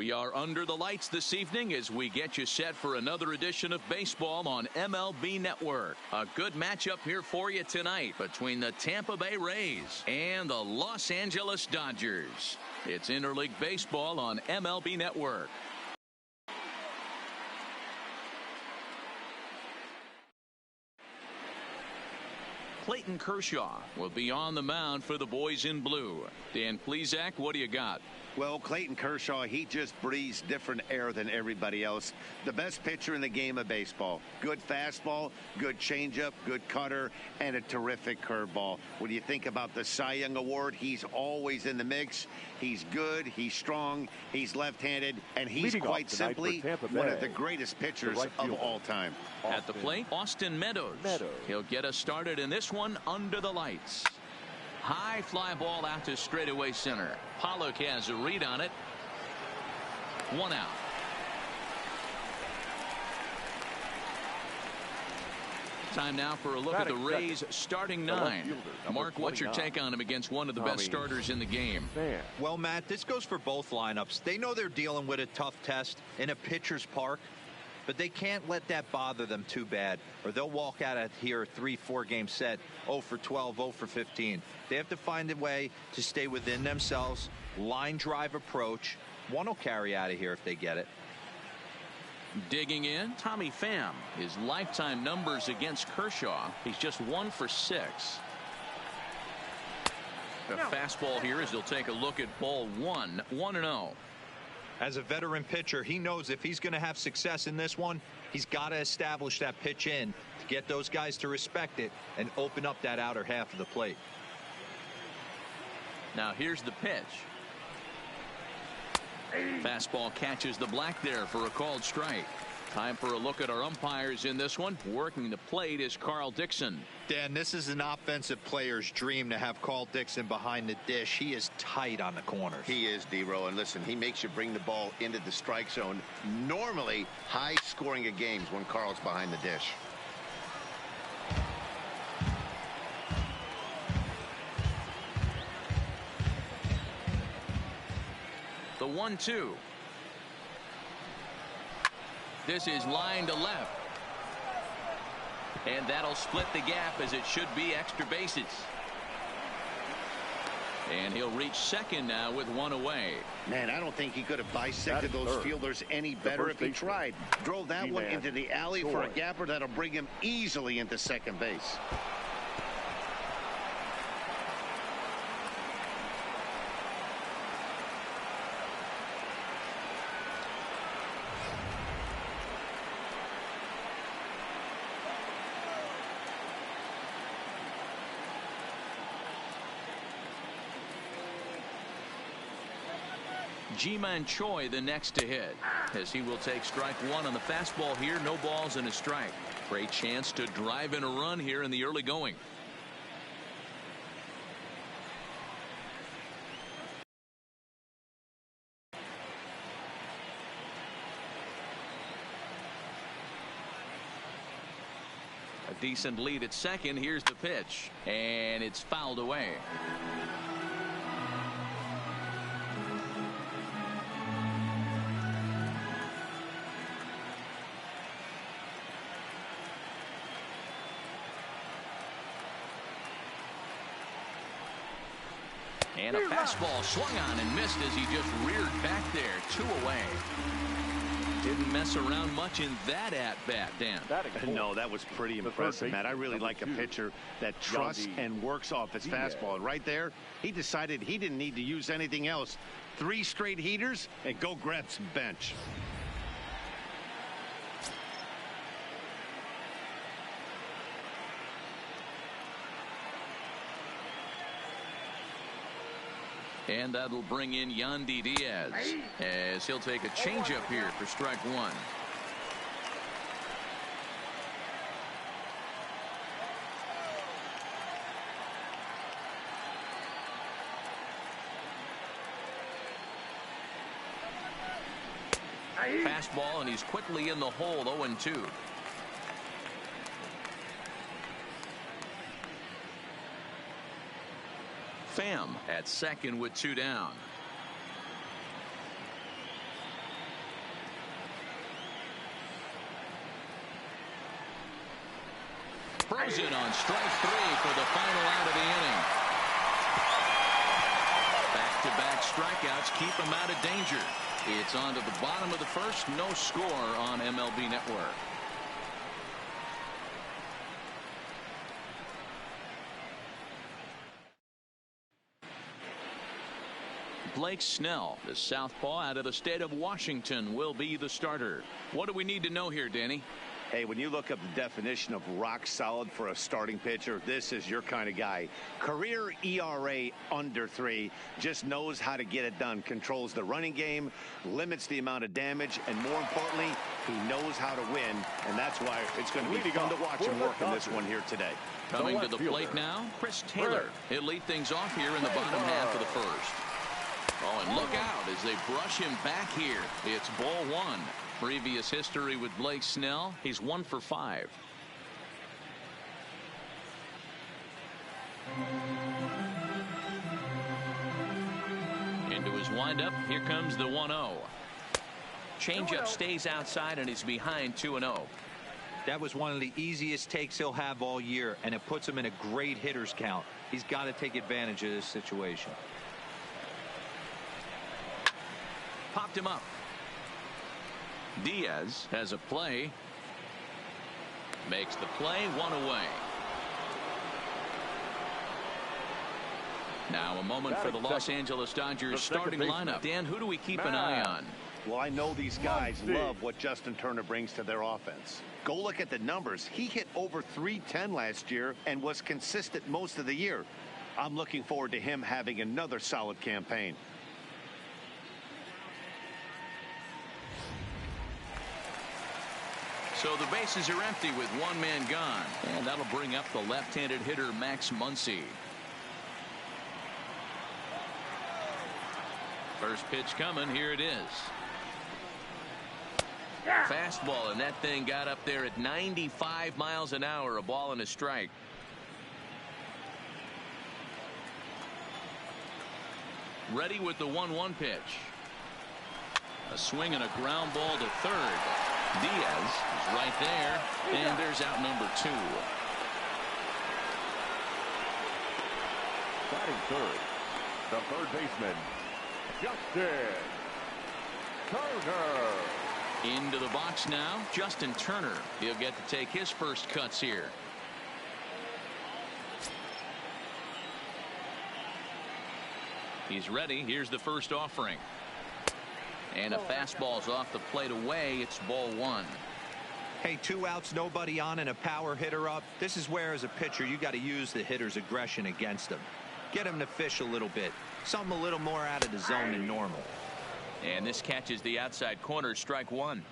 We are under the lights this evening as we get you set for another edition of baseball on MLB Network. A good matchup here for you tonight between the Tampa Bay Rays and the Los Angeles Dodgers. It's interleague baseball on MLB Network. Clayton Kershaw will be on the mound for the boys in blue. Dan Plesac, what do you got? Well, Clayton Kershaw, he just breathes different air than everybody else. The best pitcher in the game of baseball. Good fastball, good changeup, good cutter, and a terrific curveball. When you think about the Cy Young Award, he's always in the mix. He's good, he's strong, he's left-handed, and he's quite simply one of the greatest pitchers of all time. At the plate, Austin Meadows. He'll get us started in this one under the lights. High fly ball out to straightaway center. Pollock has a read on it. One out. Time now for a look at the Rays starting nine. Mark, what's your take on him against one of the best starters in the game? Well, Matt, this goes for both lineups. They know they're dealing with a tough test in a pitcher's park, but they can't let that bother them too bad, or they'll walk out of here a 3-4 game set 0 for 12, 0 for 15. They have to find a way to stay within themselves. Line drive approach. One will carry out of here if they get it. Digging in, Tommy Pham. His lifetime numbers against Kershaw, he's just 1 for 6. The fastball here as he'll take a look at ball 1, 1-0. As a veteran pitcher, he knows if he's going to have success in this one, he's got to establish that pitch in to get those guys to respect it and open up that outer half of the plate. Now here's the pitch. Fastball catches the black there for a called strike. Time for a look at our umpires in this one. Working the plate is Carl Dixon. Dan, this is an offensive player's dream to have Carl Dixon behind the dish. He is tight on the corners. He is, D-Row, and listen, he makes you bring the ball into the strike zone. Normally high scoring of games when Carl's behind the dish. The 1-2. This is line to left. And that'll split the gap as it should be extra bases. And he'll reach second now with one away. Man, I don't think he could have bisected those fielders any better if he tried. Drove that one into the alley for a gapper that'll bring him easily into second base. Ji-Man Choi the next to hit as he will take strike one on the fastball here. No balls and a strike. Great chance to drive in a run here in the early going. A decent lead at second. Here's the pitch and it's fouled away. And a fastball swung on and missed as he just reared back there. 2 away. Didn't mess around much in that at-bat, Dan. No, that was pretty impressive, Matt. I really like a pitcher that trusts and works off his fastball. And right there, he decided he didn't need to use anything else. 3 straight heaters and go grab some bench. And that'll bring in Yandy Diaz as he'll take a changeup here for strike one. Fastball, and he's quickly in the hole. 0-2. Pham at second with 2 down. strike three for the final out of the inning. Back-to-back strikeouts keep him out of danger. It's on to the bottom of the first. No score on MLB Network. Blake Snell, the southpaw out of the state of Washington, will be the starter. What do we need to know here, Danny? Hey, when you look up the definition of rock solid for a starting pitcher, this is your kind of guy. Career ERA under 3, just knows how to get it done, controls the running game, limits the amount of damage, and more importantly, he knows how to win, and that's why it's going to be fun to watch him work in this one here today. Coming to the plate now, Chris Taylor. He'll lead things off here in the bottom half of the first. Oh, and look out as they brush him back here. It's ball one. Previous history with Blake Snell, he's 1 for 5. Into his windup, here comes the 1-0. Changeup stays outside and he's behind 2-0. That was one of the easiest takes he'll have all year, and it puts him in a great hitter's count. He's got to take advantage of this situation. Popped him up. Diaz has a play. Makes the play, 1 away. Now a moment for the Los Angeles Dodgers starting lineup. Dan, who do we keep an eye on? Well, I know these guys love what Justin Turner brings to their offense. Go look at the numbers. He hit over .310 last year and was consistent most of the year. I'm looking forward to him having another solid campaign. So the bases are empty with one man gone. And that'll bring up the left-handed hitter Max Muncy. First pitch coming. Here it is. Fastball, and that thing got up there at 95 miles an hour. A ball and a strike. Ready with the 1-1 pitch. A swing and a ground ball to third. Diaz is right there, and there's out number 2. Batting third, the third baseman, Justin Turner. Into the box now, Justin Turner. He'll get to take his first cuts here. He's ready. Here's the first offering. And a fastball's off the plate away. It's ball 1. Hey, 2 outs, nobody on, and a power hitter up. This is where, as a pitcher, you got to use the hitter's aggression against him. Get him to fish a little bit. Something a little more out of the zone than normal. And this catches the outside corner, strike 1.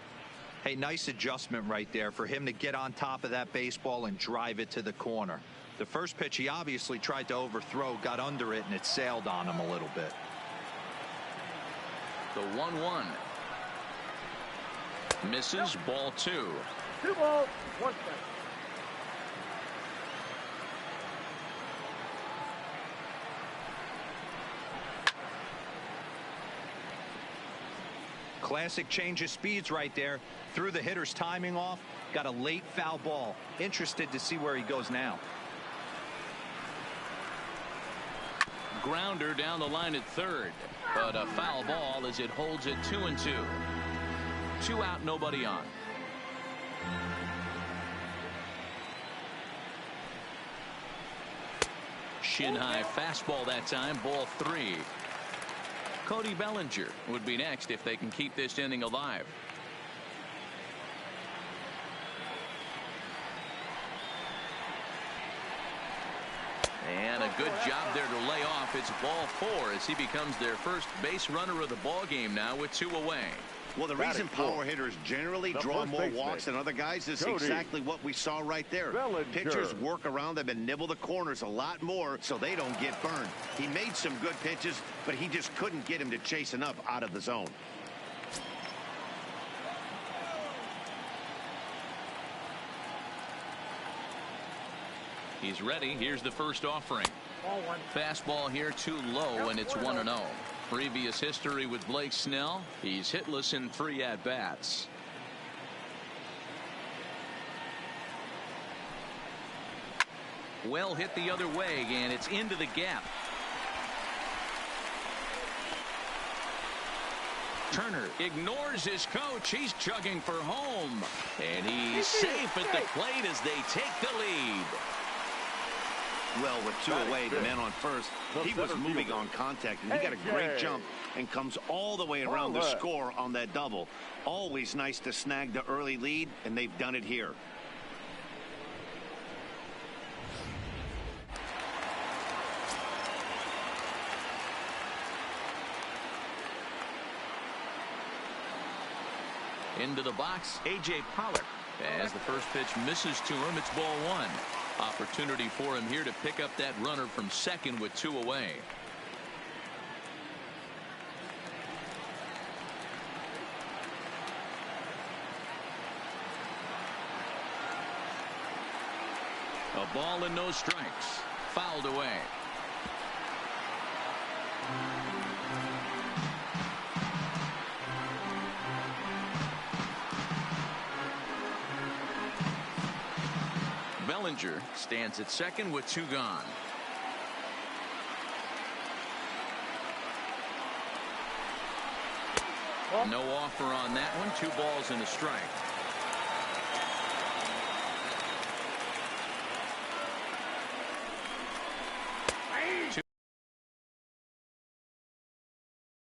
Hey, nice adjustment right there for him to get on top of that baseball and drive it to the corner. The first pitch he obviously tried to overthrow, got under it, and it sailed on him a little bit. The 1-1. Misses, ball 2. 2 balls, 1 strike. Classic change of speeds right there. Threw the hitter's timing off. Got a late foul ball. Interested to see where he goes now. Grounder down the line at third. But a foul ball as it holds it 2-2. 2 out, nobody on. Shin high fastball that time, ball 3. Cody Bellinger would be next if they can keep this inning alive. And a good job there to lay off. It's ball 4 as he becomes their first base runner of the ball game now with 2 away. Well, the reason power hitters generally draw more walks than other guys is exactly what we saw right there. Pitchers work around them and nibble the corners a lot more so they don't get burned. He made some good pitches, but he just couldn't get him to chase enough out of the zone. He's ready. Here's the first offering. Fastball here too low, and it's 1-0. Previous history with Blake Snell. He's hitless in 3 at-bats. Well hit the other way, and it's into the gap. Turner ignores his coach. He's chugging for home. And he's safe at the plate as they take the lead. Well, with two away, the man on first, he was moving on contact, and he got a great jump and comes all the way around the score on that double. Always nice to snag the early lead, and they've done it here. Into the box, A.J. Pollock. As the first pitch misses to him, it's ball one. Opportunity for him here to pick up that runner from second with two away. A ball and no strikes. Fouled away. Bellinger stands at second with two gone. No offer on that one. 2 balls and a strike.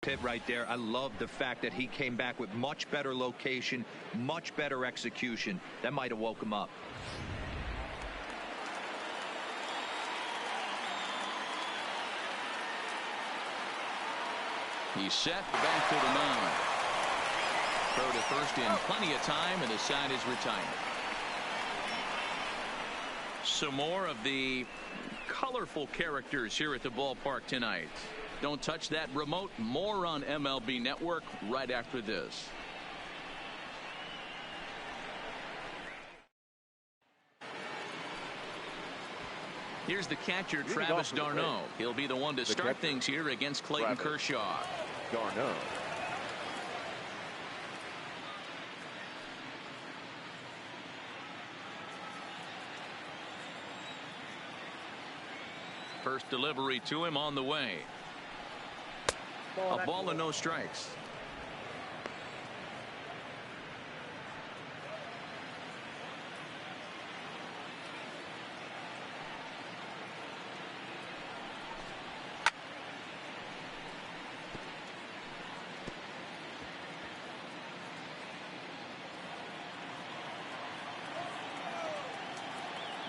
Hit right there. I love the fact that he came back with much better location, much better execution. That might have woke him up. He's set back to the mound. Throw to first in plenty of time, and the side is retired. Some more of the colorful characters here at the ballpark tonight. Don't touch that remote. More on MLB Network right after this. Here's the catcher, Travis d'Arnaud. He'll be the one to start things here against Clayton Kershaw. d'Arnaud. First delivery to him on the way. A ball and no strikes.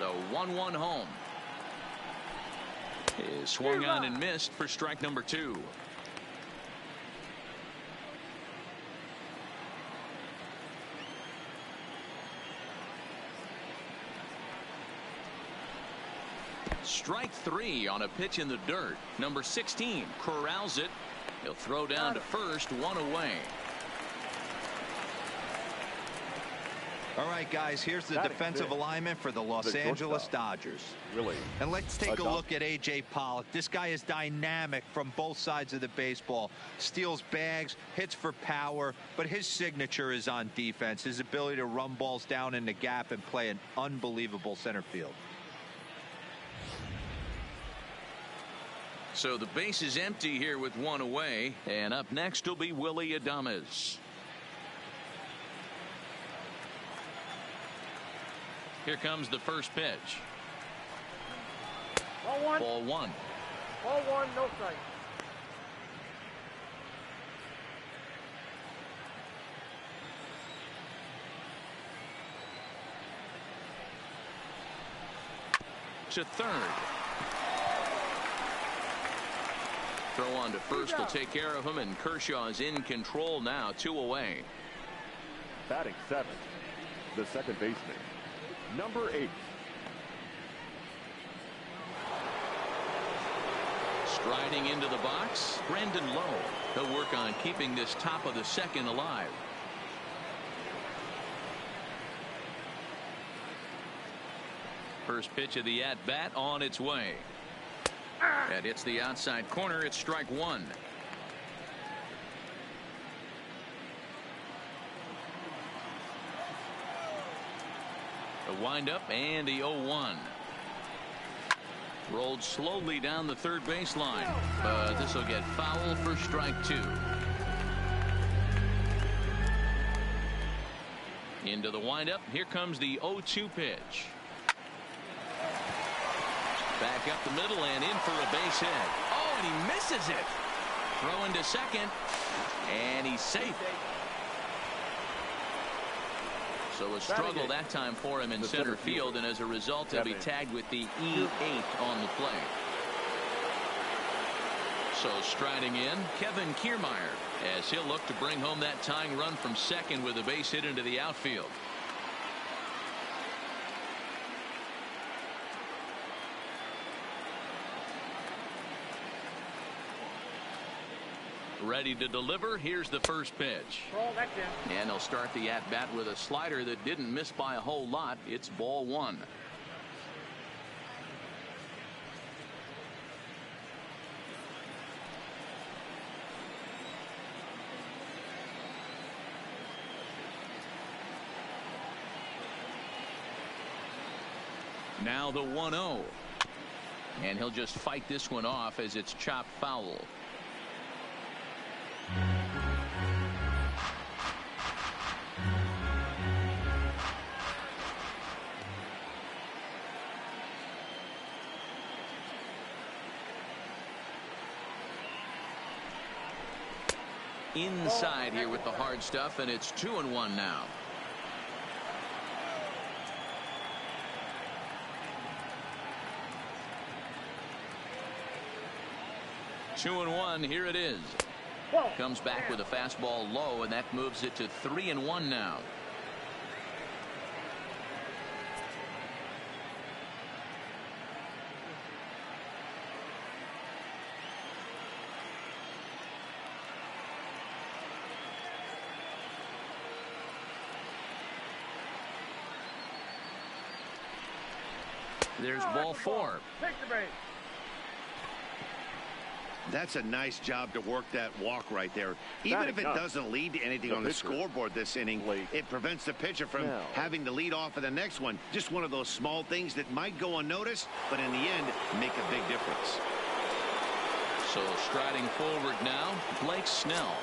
The 1-1 home is swung on and missed for strike number 2. Strike 3 on a pitch in the dirt. Number 16 corrals it. He'll throw down to first, 1 away. All right, guys, here's the defensive alignment for the Los Angeles Dodgers. Really? And let's take a look at A.J. Pollock. This guy is dynamic from both sides of the baseball. Steals bags, hits for power, but his signature is on defense. His ability to run balls down in the gap and play an unbelievable center field. So the base is empty here with 1 away. And up next will be Willy Adames. Here comes the first pitch. Ball 1. Ball 1. Ball 1, no strike. To third. Throw on to first will take care of him, and Kershaw is in control now, 2 away. Batting 7th, the second baseman, number 8. Striding into the box, Brandon Lowe. He'll work on keeping this top of the second alive. First pitch of the at-bat on its way. That hits the outside corner. It's strike 1. The windup and the 0-1. Rolled slowly down the third baseline, but this will get foul for strike 2. Into the windup. Here comes the 0-2 pitch. Back up the middle and in for a base hit. Oh, and he misses it. Throw into second, and he's safe. So a struggle that time for him in center field, and as a result, he'll be tagged with the E8 on the play. So striding in, Kevin Kiermaier, as he'll look to bring home that tying run from second with a base hit into the outfield. Ready to deliver. Here's the first pitch. And he'll start the at-bat with a slider that didn't miss by a whole lot. It's ball 1. Now the 1-0. And he'll just fight this one off as it's chopped foul. Inside here with the hard stuff, and it's 2-1 now. Two and one. Here it is. Comes back with a fastball low, and that moves it to 3-1 now. There's ball 4. Take the break. That's a nice job to work that walk right there. Even if it doesn't lead to anything on the scoreboard this inning, it prevents the pitcher from having to lead off of the next one. Just one of those small things that might go unnoticed, but in the end, make a big difference. So striding forward now, Blake Snell.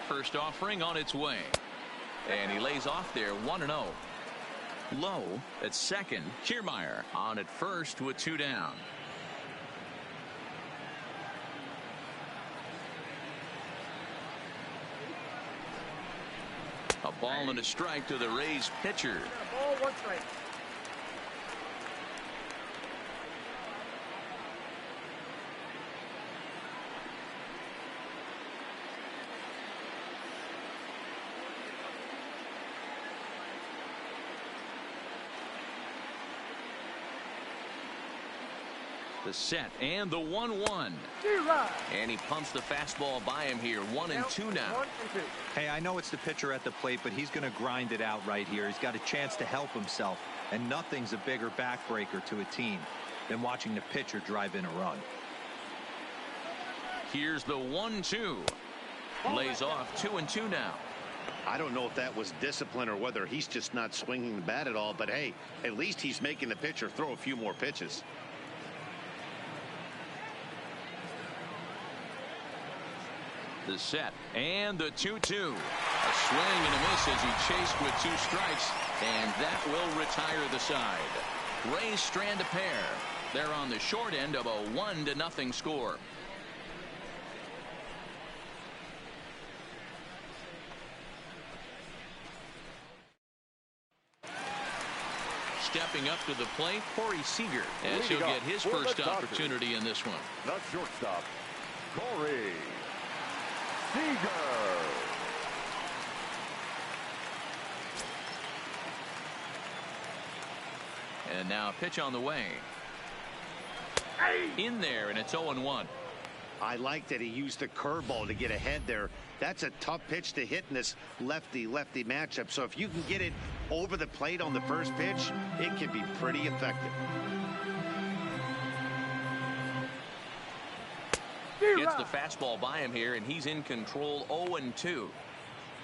First offering on its way. And he lays off there, 1-0. Low at second. Kiermaier on at first with 2 down. A ball and a strike to the Rays pitcher. Ball, 1 strike. The set and the 1-1. And he pumps the fastball by him here. 1-2 now. Hey, I know it's the pitcher at the plate, but he's going to grind it out right here. He's got a chance to help himself, and nothing's a bigger backbreaker to a team than watching the pitcher drive in a run. Here's the 1-2. Lays off 2-2 now. I don't know if that was discipline or whether he's just not swinging the bat at all, but hey, at least he's making the pitcher throw a few more pitches. The set and the 2-2. A swing and a miss as he chased with 2 strikes, and that will retire the side. Rays strand a pair. They're on the short end of a 1-0 score. Stepping up to the plate, Corey Seager, as he'll get his first opportunity in this one. The shortstop, Corey Seager. And now a pitch on the way. In there, and it's 0-1. I like that he used the curveball to get ahead there. That's a tough pitch to hit in this lefty-lefty matchup. So if you can get it over the plate on the first pitch, it can be pretty effective. Gets the fastball by him here, and he's in control. 0-2.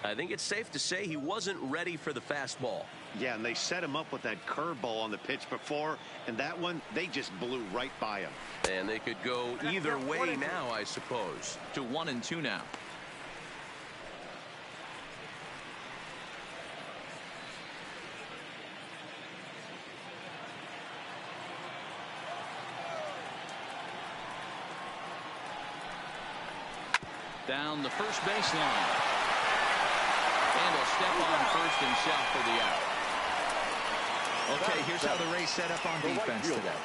I think it's safe to say he wasn't ready for the fastball. Yeah, and they set him up with that curveball on the pitch before, and that one, they just blew right by him. And they could go either way now, I suppose. To 1-2 now. Down the first baseline. And he'll step on first himself for the out. Okay, here's how the Rays set up on defense today.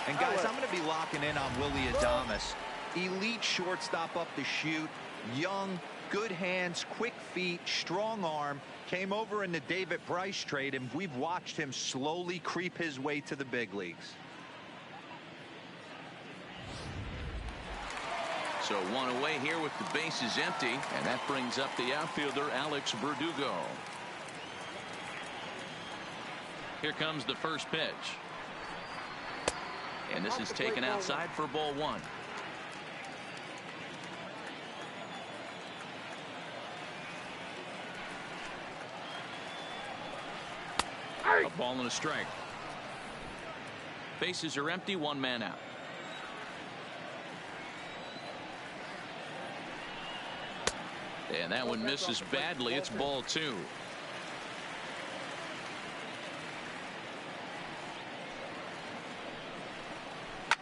And guys, I'm going to be locking in on Willie Adames. Elite shortstop up the chute. Young, good hands, quick feet, strong arm. Came over in the David Price trade, and we've watched him slowly creep his way to the big leagues. So one away here with the bases empty, and that brings up the outfielder Alex Verdugo. Here comes the first pitch. And this is taken outside for ball one. A ball and a strike. Bases are empty, one man out. And that one misses badly. It's ball two.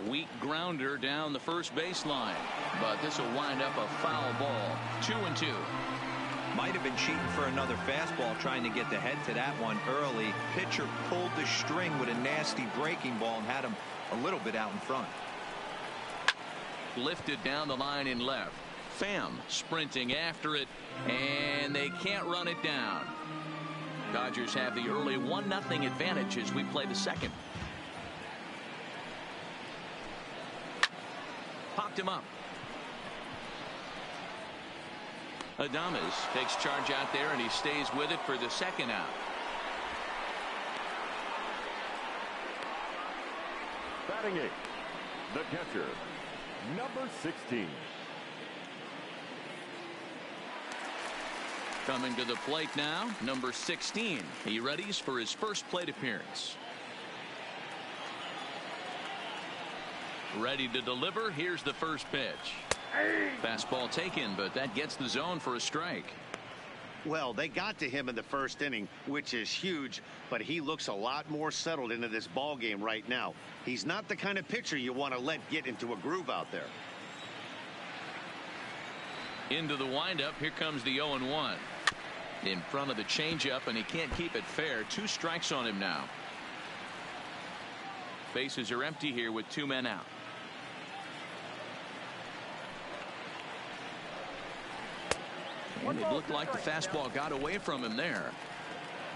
Weak grounder down the first baseline, but this will wind up a foul ball. 2-2. Might have been cheating for another fastball, trying to get the head to that one early. Pitcher pulled the string with a nasty breaking ball and had him a little bit out in front. Lifted down the line in left. Pham sprinting after it, and they can't run it down. Dodgers have the early 1-0 advantage as we play the second. Popped him up. Adames takes charge out there, and he stays with it for the second out. Batting eighth, the catcher, number 16. Coming to the plate now, number 16. He readies for his first plate appearance. Ready to deliver. Here's the first pitch. Fastball taken, but that gets the zone for a strike. Well, they got to him in the first inning, which is huge, but he looks a lot more settled into this ball game right now. He's not the kind of pitcher you want to let get into a groove out there. Into the windup. Here comes the 0-1. In front of the changeup, and he can't keep it fair. 2 strikes on him now. Bases are empty here with 2 men out. And it looked like the fastball got away from him there.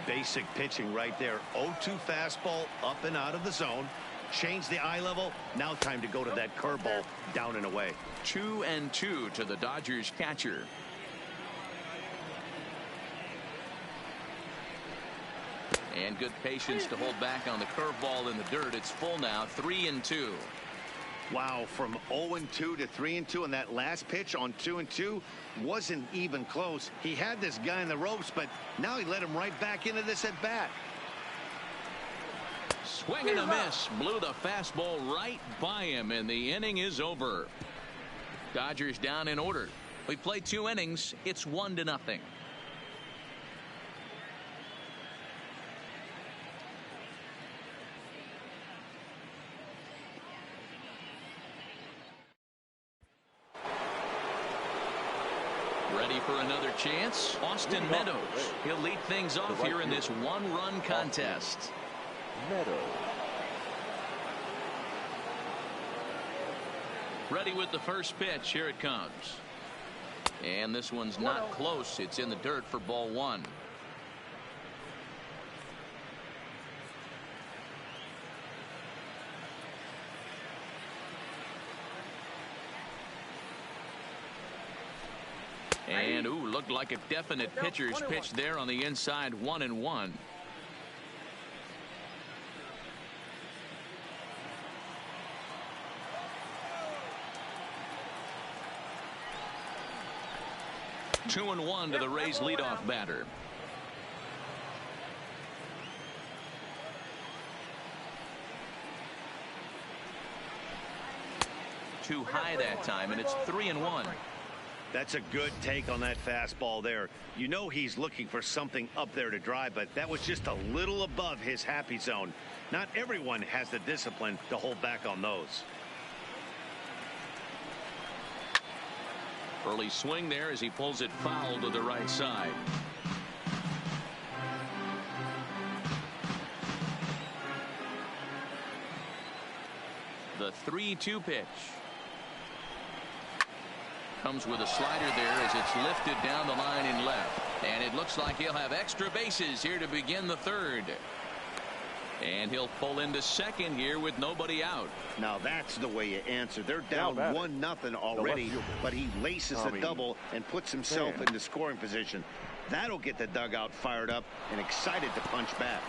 Basic pitching right there. 0-2 fastball up and out of the zone. Change the eye level. Now time to go to that curveball down and away. 2-2 to the Dodgers catcher. And good patience to hold back on the curveball in the dirt. It's full now. 3-2. Wow, from 0-2 to 3-2, and that last pitch on 2-2 wasn't even close. He had this guy in the ropes, but now he let him right back into this at bat. Swing and a miss. Blew the fastball right by him, and the inning is over. Dodgers down in order. We played 2 innings. It's 1-0. Ready for another chance? Austin Meadows. He'll lead things off here in this 1-run contest. Meadows. Ready with the first pitch. Here it comes. And this one's not close. It's in the dirt for ball 1. And ooh, looked like a definite pitcher's pitch there on the inside. 1-1. 2-1 to the Rays leadoff batter. Too high that time, and it's 3-1. That's a good take on that fastball there. You know he's looking for something up there to drive, but that was just a little above his happy zone. Not everyone has the discipline to hold back on those. Early swing there as he pulls it foul to the right side. The 3-2 pitch. Comes with a slider there as it's lifted down the line in left. And it looks like he'll have extra bases here to begin the third. And he'll pull into second here with nobody out. Now that's the way you answer. They're down 1-0 already, but he laces a double and puts himself into scoring position. That'll get the dugout fired up and excited to punch back.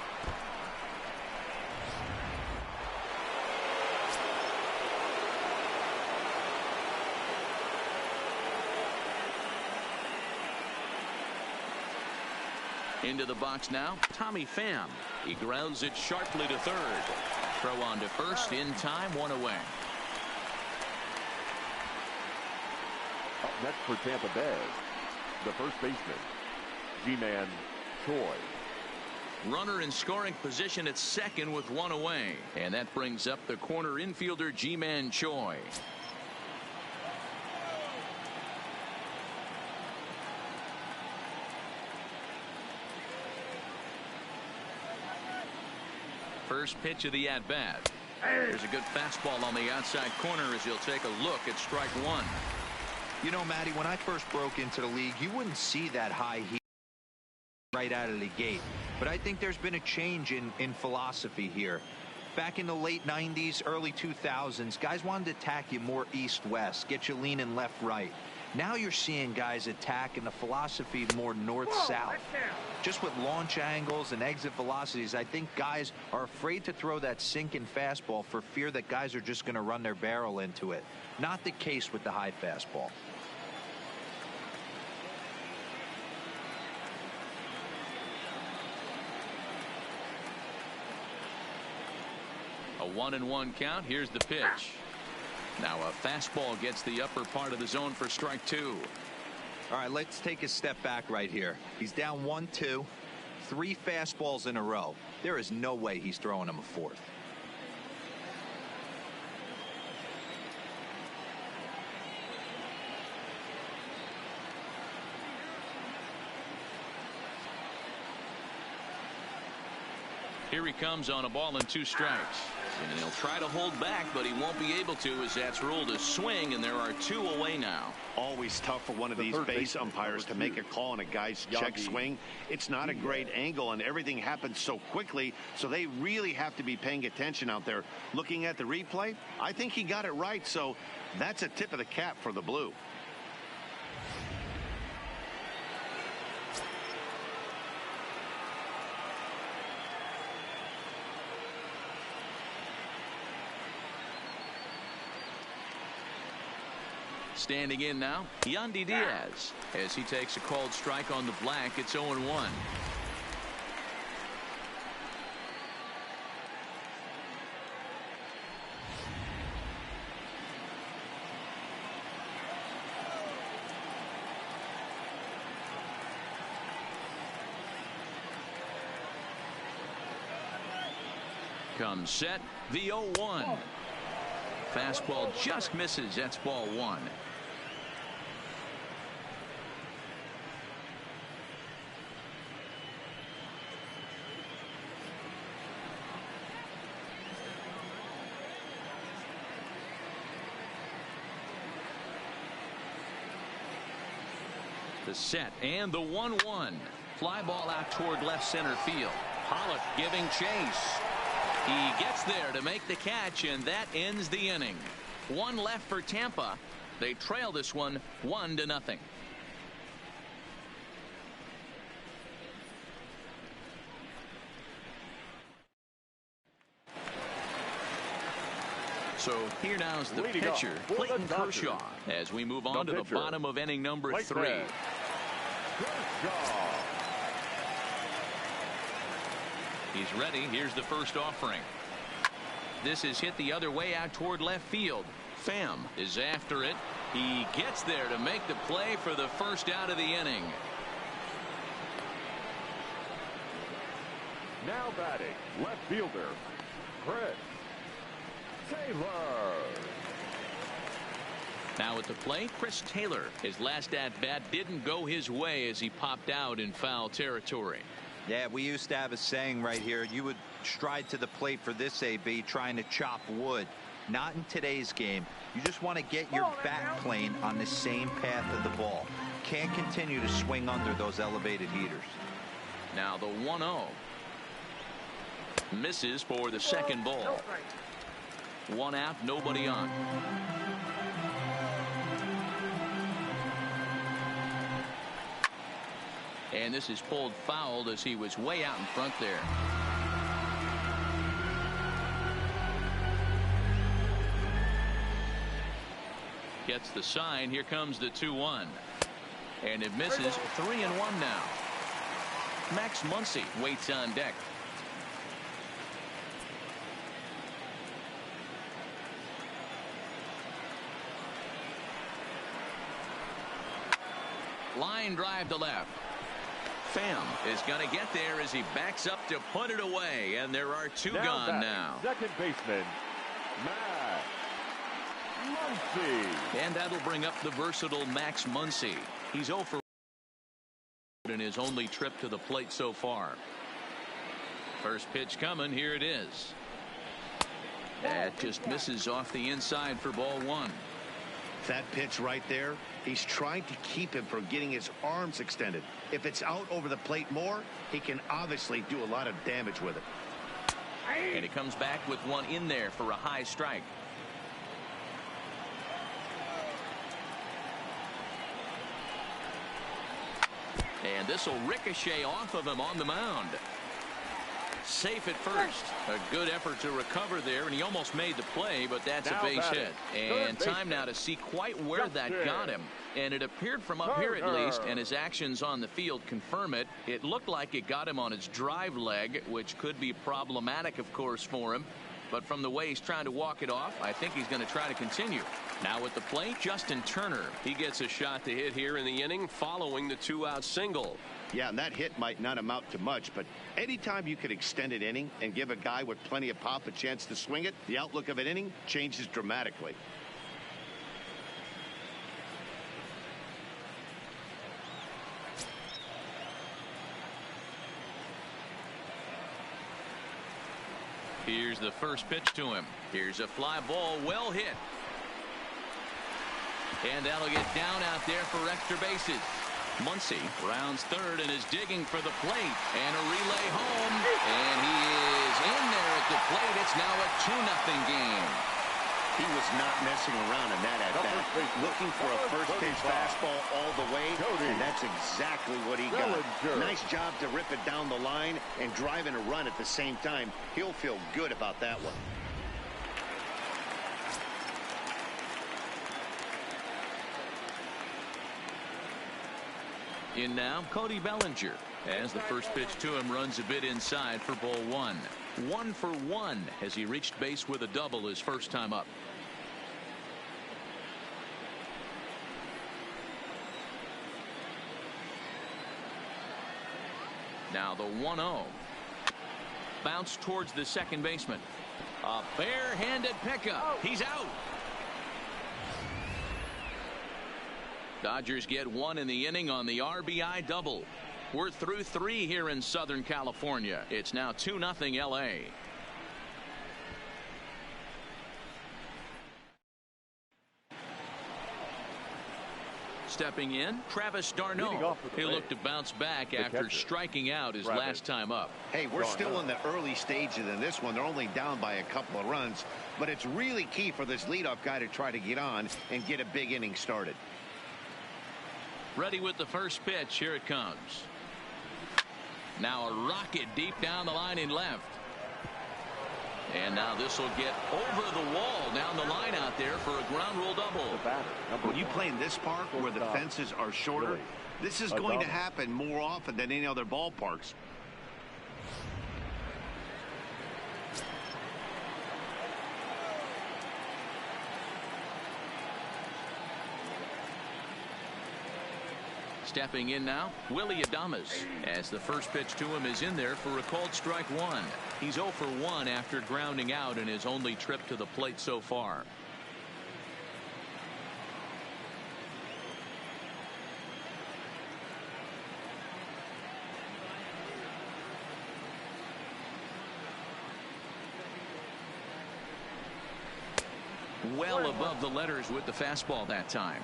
Into the box now, Tommy Pham. He grounds it sharply to third. Throw on to first in time, 1 away. Up next for Tampa Bay, the first baseman, G-Man Choi. Runner in scoring position at second with 1 away. And that brings up the corner infielder, G-Man Choi. First pitch of the at-bat. There's a good fastball on the outside corner as he'll take a look at strike one. You know, Matty, when I first broke into the league, you wouldn't see that high heat right out of the gate. But I think there's been a change in philosophy here. Back in the late 90s, early 2000s, guys wanted to attack you more east-west, get you leaning left-right. Now you're seeing guys attack in the philosophy more north-south. Just with launch angles and exit velocities, I think guys are afraid to throw that sinking fastball for fear that guys are just going to run their barrel into it. Not the case with the high fastball. A 1-1 count. Here's the pitch. Now a fastball gets the upper part of the zone for strike two. All right, let's take a step back right here. He's down 1-2, 3 fastballs in a row. There is no way he's throwing him a fourth. Here he comes on a ball and 2 strikes. And he'll try to hold back, but he won't be able to as that's ruled a swing, and there are 2 away now. Always tough for one of these base umpires to make a call on a guy's check swing. It's not a great angle, and everything happens so quickly, so they really have to be paying attention out there. Looking at the replay, I think he got it right, so that's a tip of the cap for the Blue. Standing in now, Yandy Diaz. As he takes a called strike on the black, it's 0-1. Comes set, the 0-1. Fastball just misses. That's ball 1. The set and the 1-1. Fly ball out toward left center field. Pollock giving chase. He gets there to make the catch, and that ends the inning. 1 left for Tampa. They trail this one 1-0. So here now is the pitcher, Clayton Kershaw, as we move on to the bottom of inning number 3. Kershaw. He's ready. Here's the first offering. This is hit the other way out toward left field. Pham is after it. He gets there to make the play for the first out of the inning. Now batting, left fielder, Chris Taylor. Now at the plate, Chris Taylor. His last at-bat didn't go his way as he popped out in foul territory. Yeah, we used to have a saying right here. You would stride to the plate for this AB trying to chop wood. Not in today's game. You just want to get your back plane on the same path of the ball. Can't continue to swing under those elevated heaters. Now the 1-0. Misses for the second ball. One out, nobody on. And this is pulled foul as he was way out in front there. Gets the sign. Here comes the 2-1. And it misses. 3-1 now. Max Muncy waits on deck. Line drive to left. Pham is going to get there as he backs up to put it away, and there are two gone now. Second baseman, Max Muncy. And that'll bring up the versatile Max Muncy. He's 0 for in his only trip to the plate so far. First pitch coming. Here it is. That just misses off the inside for ball one. That pitch right there, he's trying to keep him from getting his arms extended. If it's out over the plate more, he can obviously do a lot of damage with it. And he comes back with one in there for a high strike. And this will ricochet off of him on the mound. Safe at first. A good effort to recover there, and he almost made the play, but that's a base hit. And time now to see quite where that got him. And it appeared from up here at least, and his actions on the field confirm it. It looked like it got him on his drive leg, which could be problematic, of course, for him. But from the way he's trying to walk it off, I think he's going to try to continue. Now at the plate, Justin Turner. He gets a shot to hit here in the inning following the 2-out single. Yeah, and that hit might not amount to much, but anytime you could extend an inning and give a guy with plenty of pop a chance to swing it, the outlook of an inning changes dramatically. Here's the first pitch to him. Here's a fly ball, well hit. And that'll get down out there for extra bases. Muncy rounds third and is digging for the plate. And a relay home. And he is in there at the plate. It's now a 2-0 game. He was not messing around in that at-bat. Looking for a first-pitch fastball all the way, and that's exactly what he got. Nice job to rip it down the line and drive in a run at the same time. He'll feel good about that one. In now, Cody Bellinger. As the first pitch to him runs a bit inside for ball one. 1 for 1 as he reached base with a double his first time up. Now the 1-0. Bounce towards the second baseman. A bare-handed pickup. He's out. Dodgers get one in the inning on the RBI double. We're through 3 here in Southern California. It's now 2-0 LA. Stepping in, Travis d'Arnaud. He'll look to bounce back after striking out his last time up. Hey, we're still in the early stages in this one. They're only down by a couple of runs, but it's really key for this leadoff guy to try to get on and get a big inning started. Ready with the first pitch. Here it comes. Now a rocket deep down the line in left. And now this will get over the wall down the line out there for a ground rule double. When you play in this park where the fences are shorter, this is going to happen more often than any other ballparks. Stepping in now, Willie Adames, as the first pitch to him is in there for a called strike one. He's 0 for 1 after grounding out in his only trip to the plate so far. Well above the letters with the fastball that time.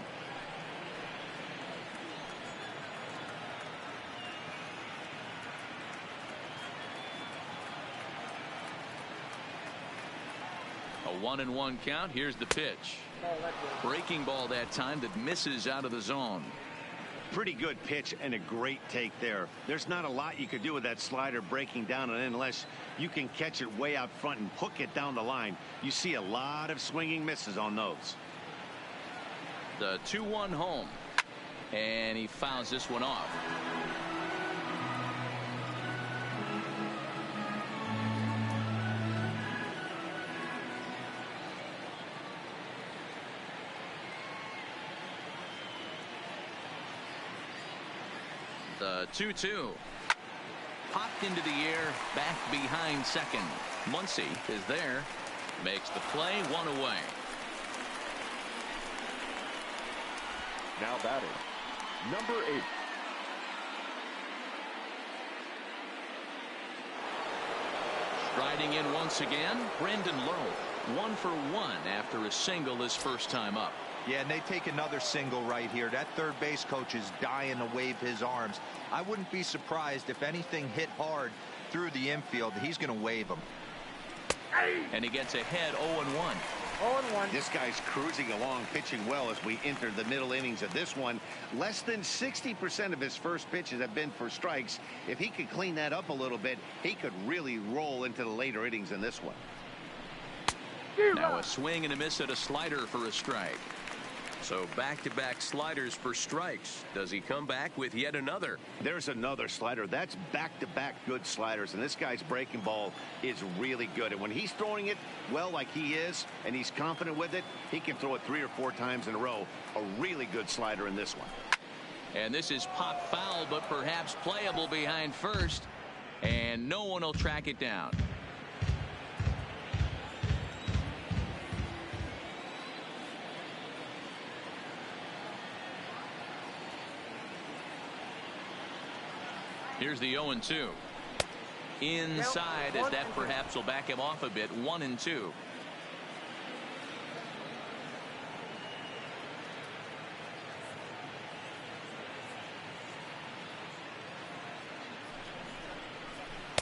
A 1-1 count. Here's the pitch. Breaking ball that time that misses out of the zone. Pretty good pitch and a great take there. There's not a lot you could do with that slider breaking down and in unless you can catch it way out front and hook it down the line. You see a lot of swinging misses on those. The 2-1 home, and he fouls this one off. The 2-2 popped into the air back behind second. Muncy is there, makes the play, one away. Now batting, number 8. Striding in once again, Brendan Lowe, 1 for 1 after a single his first time up. Yeah, and they take another single right here. That third base coach is dying to wave his arms. I wouldn't be surprised if anything hit hard through the infield. He's going to wave them. And he gets ahead 0-1. 0-1. This guy's cruising along, pitching well as we enter the middle innings of this one. Less than 60% of his first pitches have been for strikes. If he could clean that up a little bit, he could really roll into the later innings in this one. Now a swing and a miss at a slider for a strike. So back-to-back sliders for strikes. Does he come back with yet another? There's another slider. That's back-to-back good sliders. And this guy's breaking ball is really good. And when he's throwing it well like he is, and he's confident with it, he can throw it 3 or 4 times in a row. A really good slider in this one. And this is pop foul, but perhaps playable behind first. And no one will track it down. Here's the 0-2. Inside, as that perhaps will back him off a bit. 1-2.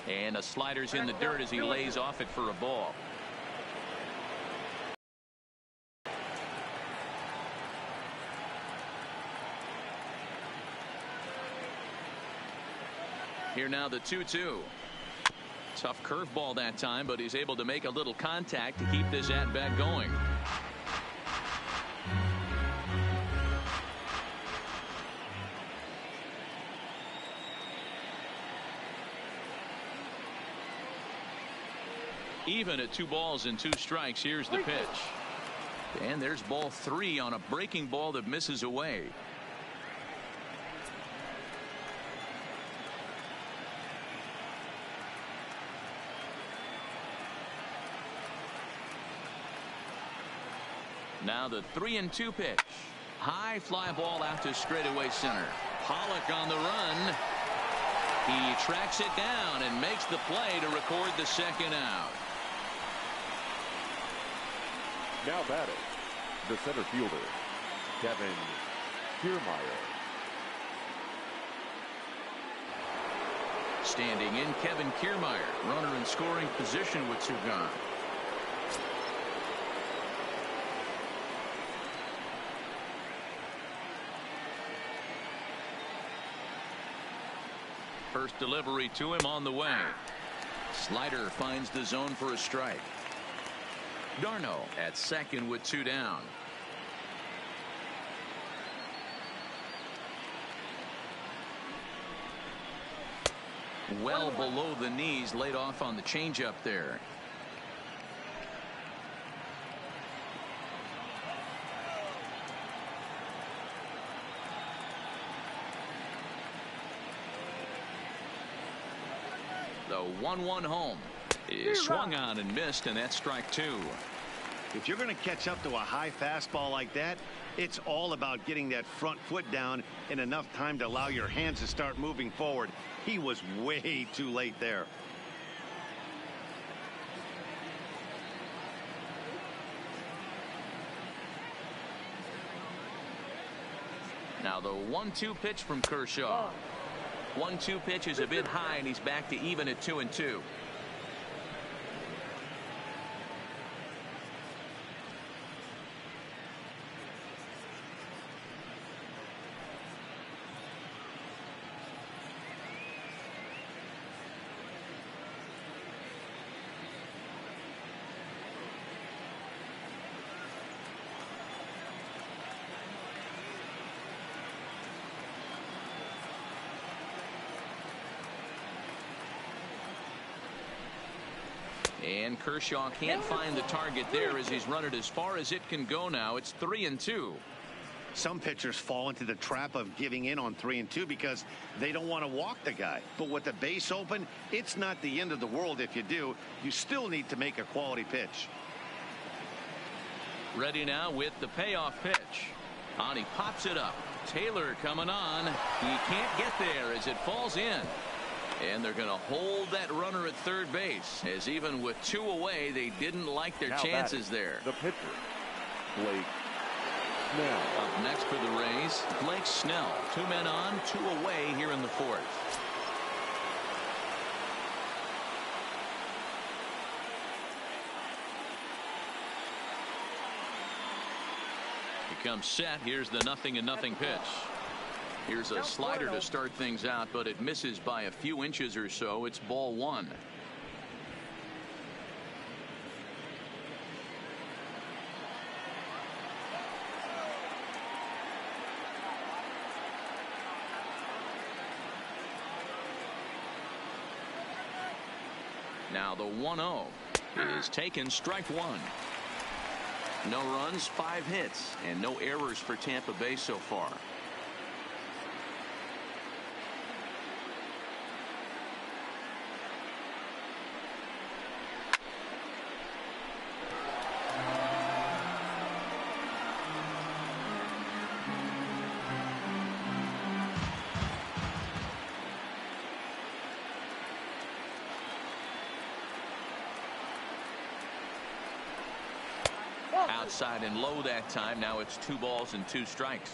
And a slider's in the dirt as he lays off it for a ball. Here now the 2-2. Tough curveball that time, but he's able to make a little contact to keep this at-bat going. Even at 2 balls and 2 strikes. Here's the pitch. And there's ball 3 on a breaking ball that misses away. Now the 3-2 pitch. High fly ball out to straightaway center. Pollock on the run. He tracks it down and makes the play to record the second out. Now batting, the center fielder, Kevin Kiermaier. Standing in, Kevin Kiermaier, runner in scoring position with 2 gone. First delivery to him on the way. Slider finds the zone for a strike. Darno at second with 2 down. Well below the knees, laid off on the changeup there. The 1-1 home is swung on and missed, and that's strike 2. If you're going to catch up to a high fastball like that, it's all about getting that front foot down in enough time to allow your hands to start moving forward. He was way too late there. Now the 1-2 pitch from Kershaw. 1-2 pitch is a bit high, and he's back to even at 2-2. And Kershaw can't find the target there as he's run it as far as it can go now. It's 3-2. Some pitchers fall into the trap of giving in on 3-2 because they don't want to walk the guy. But with the base open, it's not the end of the world if you do. You still need to make a quality pitch. Ready now with the payoff pitch. On he pops it up. Taylor coming on. He can't get there as it falls in. And they're going to hold that runner at third base, as even with 2 away, they didn't like their chances there. The pitcher, Blake Snell. Up next for the Rays, Blake Snell. 2 men on, 2 away here in the 4th. He comes set. Here's the 0-0 pitch. Here's a slider to start things out, but it misses by a few inches or so. It's ball 1. Now the 1-0 is taken, strike 1. No runs, 5 hits, and no errors for Tampa Bay so far. Outside and low that time. Now it's 2 balls and 2 strikes.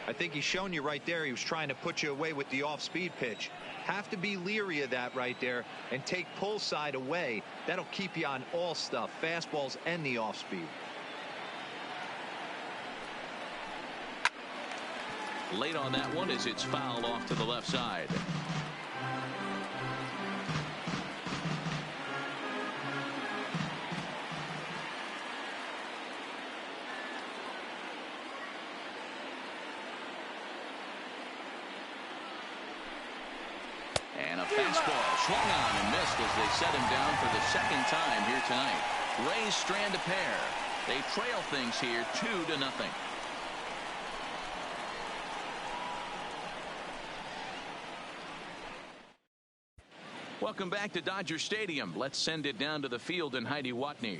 I think he's shown you right there. He was trying to put you away with the off-speed pitch. Have to be leery of that right there and take pull side away. That'll keep you on all stuff, fastballs and the off-speed. Late on that one as it's fouled off to the left side. And a fastball swung on and missed as they set him down for the 2nd time here tonight. Rays strand a pair. They trail things here 2-0. Welcome back to Dodger Stadium. Let's send it down to the field and Heidi Watney.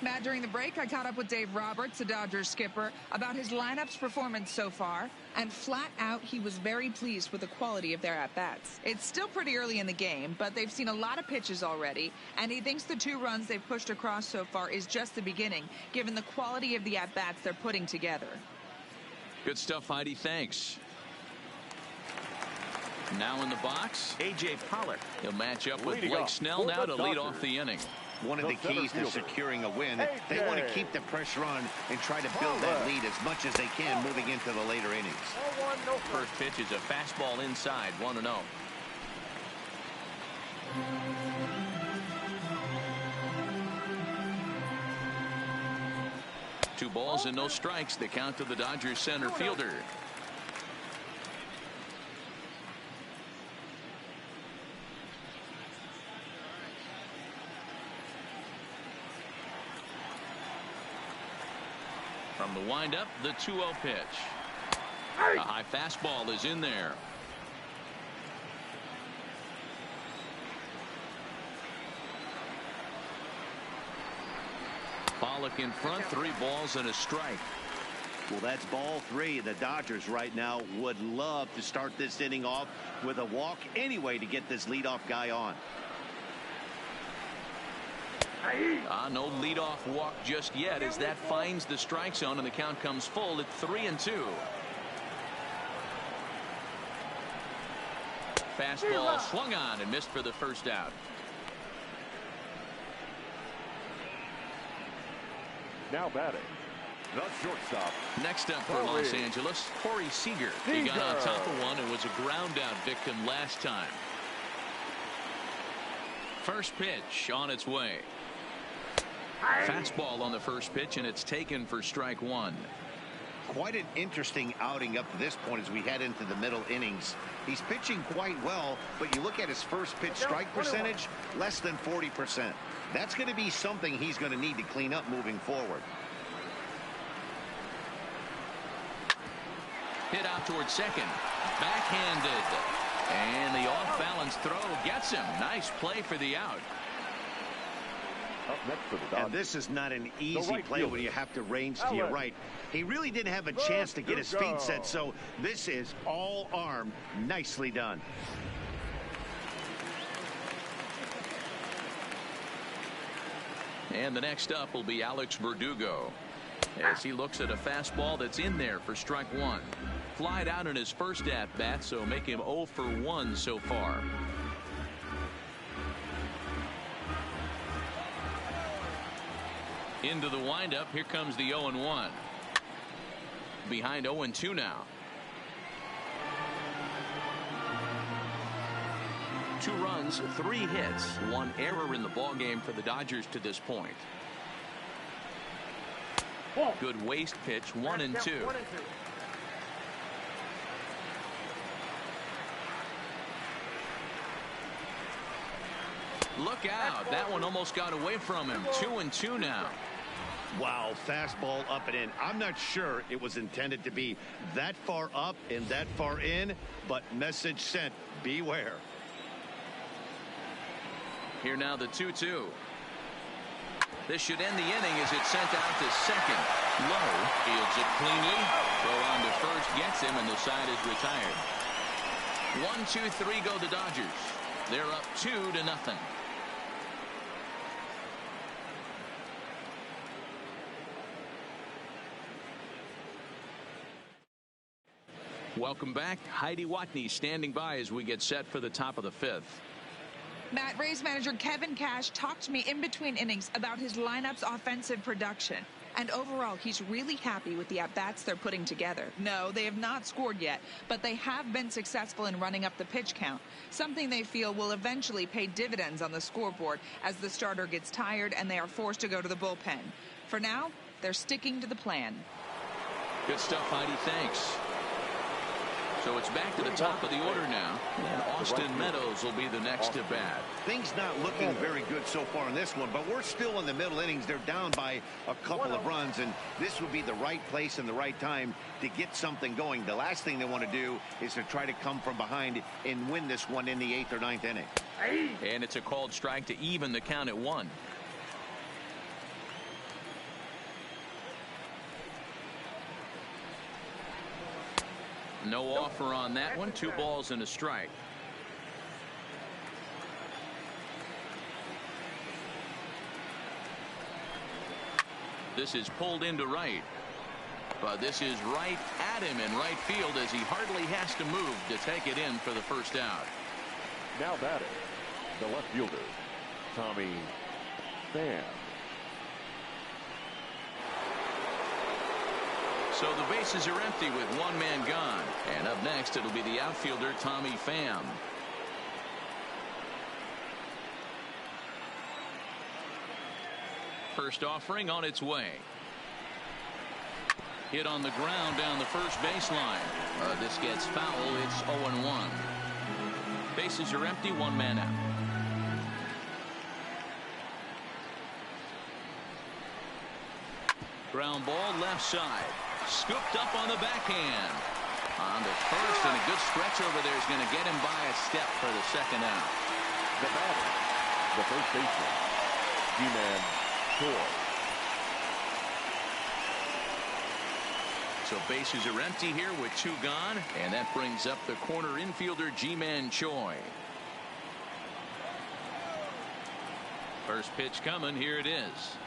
Matt, during the break, I caught up with Dave Roberts, the Dodgers skipper, about his lineup's performance so far, and flat out, he was very pleased with the quality of their at-bats. It's still pretty early in the game, but they've seen a lot of pitches already, and he thinks the 2 runs they've pushed across so far is just the beginning, given the quality of the at-bats they're putting together. Good stuff, Heidi. Thanks. Now in the box, A.J. Pollock. He'll match up with Blake Snell now to lead off the inning. One of the keys to securing a win, they want to keep the pressure on and try to build that lead as much as they can moving into the later innings. First pitch is a fastball inside, 1-0. Two balls and no strikes. The count to the Dodgers center fielder. From the windup, the 2-0 pitch. A high fastball is in there. Pollock in front, 3 balls and a strike. Well, that's ball 3. The Dodgers right now would love to start this inning off with a walk anyway to get this leadoff guy on. No leadoff walk just yet as that finds the strike zone and the count comes full at 3-2. Fastball swung on and missed for the first out. Now batting, the shortstop. Next up for Los Angeles, Corey Seager. He got on top of one and was a ground out victim last time. First pitch on its way. Fastball on the first pitch, and it's taken for strike 1. Quite an interesting outing up to this point as we head into the middle innings. He's pitching quite well, but you look at his first pitch strike percentage, less than 40%. That's going to be something he's going to need to clean up moving forward. Hit out towards second. Backhanded. And the off-balance throw gets him. Nice play for the out. Up next for the Dodgers. And this is not an easy play when you have to range to your right. He really didn't have a chance to get his feet set, so this is all arm. Nicely done. And the next up will be Alex Verdugo as he looks at a fastball that's in there for strike 1. Flied out in his first at bat, so make him 0 for 1 so far. Into the windup. Here comes the 0-1. Behind 0-2 now. 2 runs, 3 hits, 1 error in the ballgame for the Dodgers to this point. Good waist pitch, 1-2. Look out. That one almost got away from him. 2-2 now. Wow, fastball up and in. I'm not sure it was intended to be that far up and that far in, but message sent. Beware. Here now the 2-2. This should end the inning as it's sent out to second. Low fields it cleanly. Throw on to first gets him, and the side is retired. 1-2-3 go the Dodgers. They're up 2-0. Welcome back. Heidi Watney standing by as we get set for the top of the 5th. Matt, Rays manager Kevin Cash talked to me in between innings about his lineup's offensive production. And overall, he's really happy with the at-bats they're putting together. No, they have not scored yet, but they have been successful in running up the pitch count, something they feel will eventually pay dividends on the scoreboard as the starter gets tired and they are forced to go to the bullpen. For now, they're sticking to the plan. Good stuff, Heidi. Thanks. So it's back to the top of the order now, and Austin Meadows will be the next to bat. Things not looking very good so far in this one, but we're still in the middle innings. They're down by a couple of runs, and this would be the right place and the right time to get something going. The last thing they want to do is to try to come from behind and win this one in the 8th or 9th inning. And it's a called strike to even the count at 1. No offer on that one. 2 balls and a strike. This is pulled into right. But this is right at him in right field as he hardly has to move to take it in for the first out. Now batting, the left fielder, Tommy Pham. So the bases are empty with 1 man gone. And up next, it'll be the outfielder, Tommy Pham. First offering on its way. Hit on the ground down the first baseline. This gets foul. It's 0-1. Bases are empty. One man out. Ground ball left side. Scooped up on the backhand. On the first, and a good stretch over there is going to get him by a step for the second out. The batter, the first baseman, G-Man Choi. So bases are empty here with 2 gone, and that brings up the corner infielder G-Man Choi. First pitch coming. Here it is.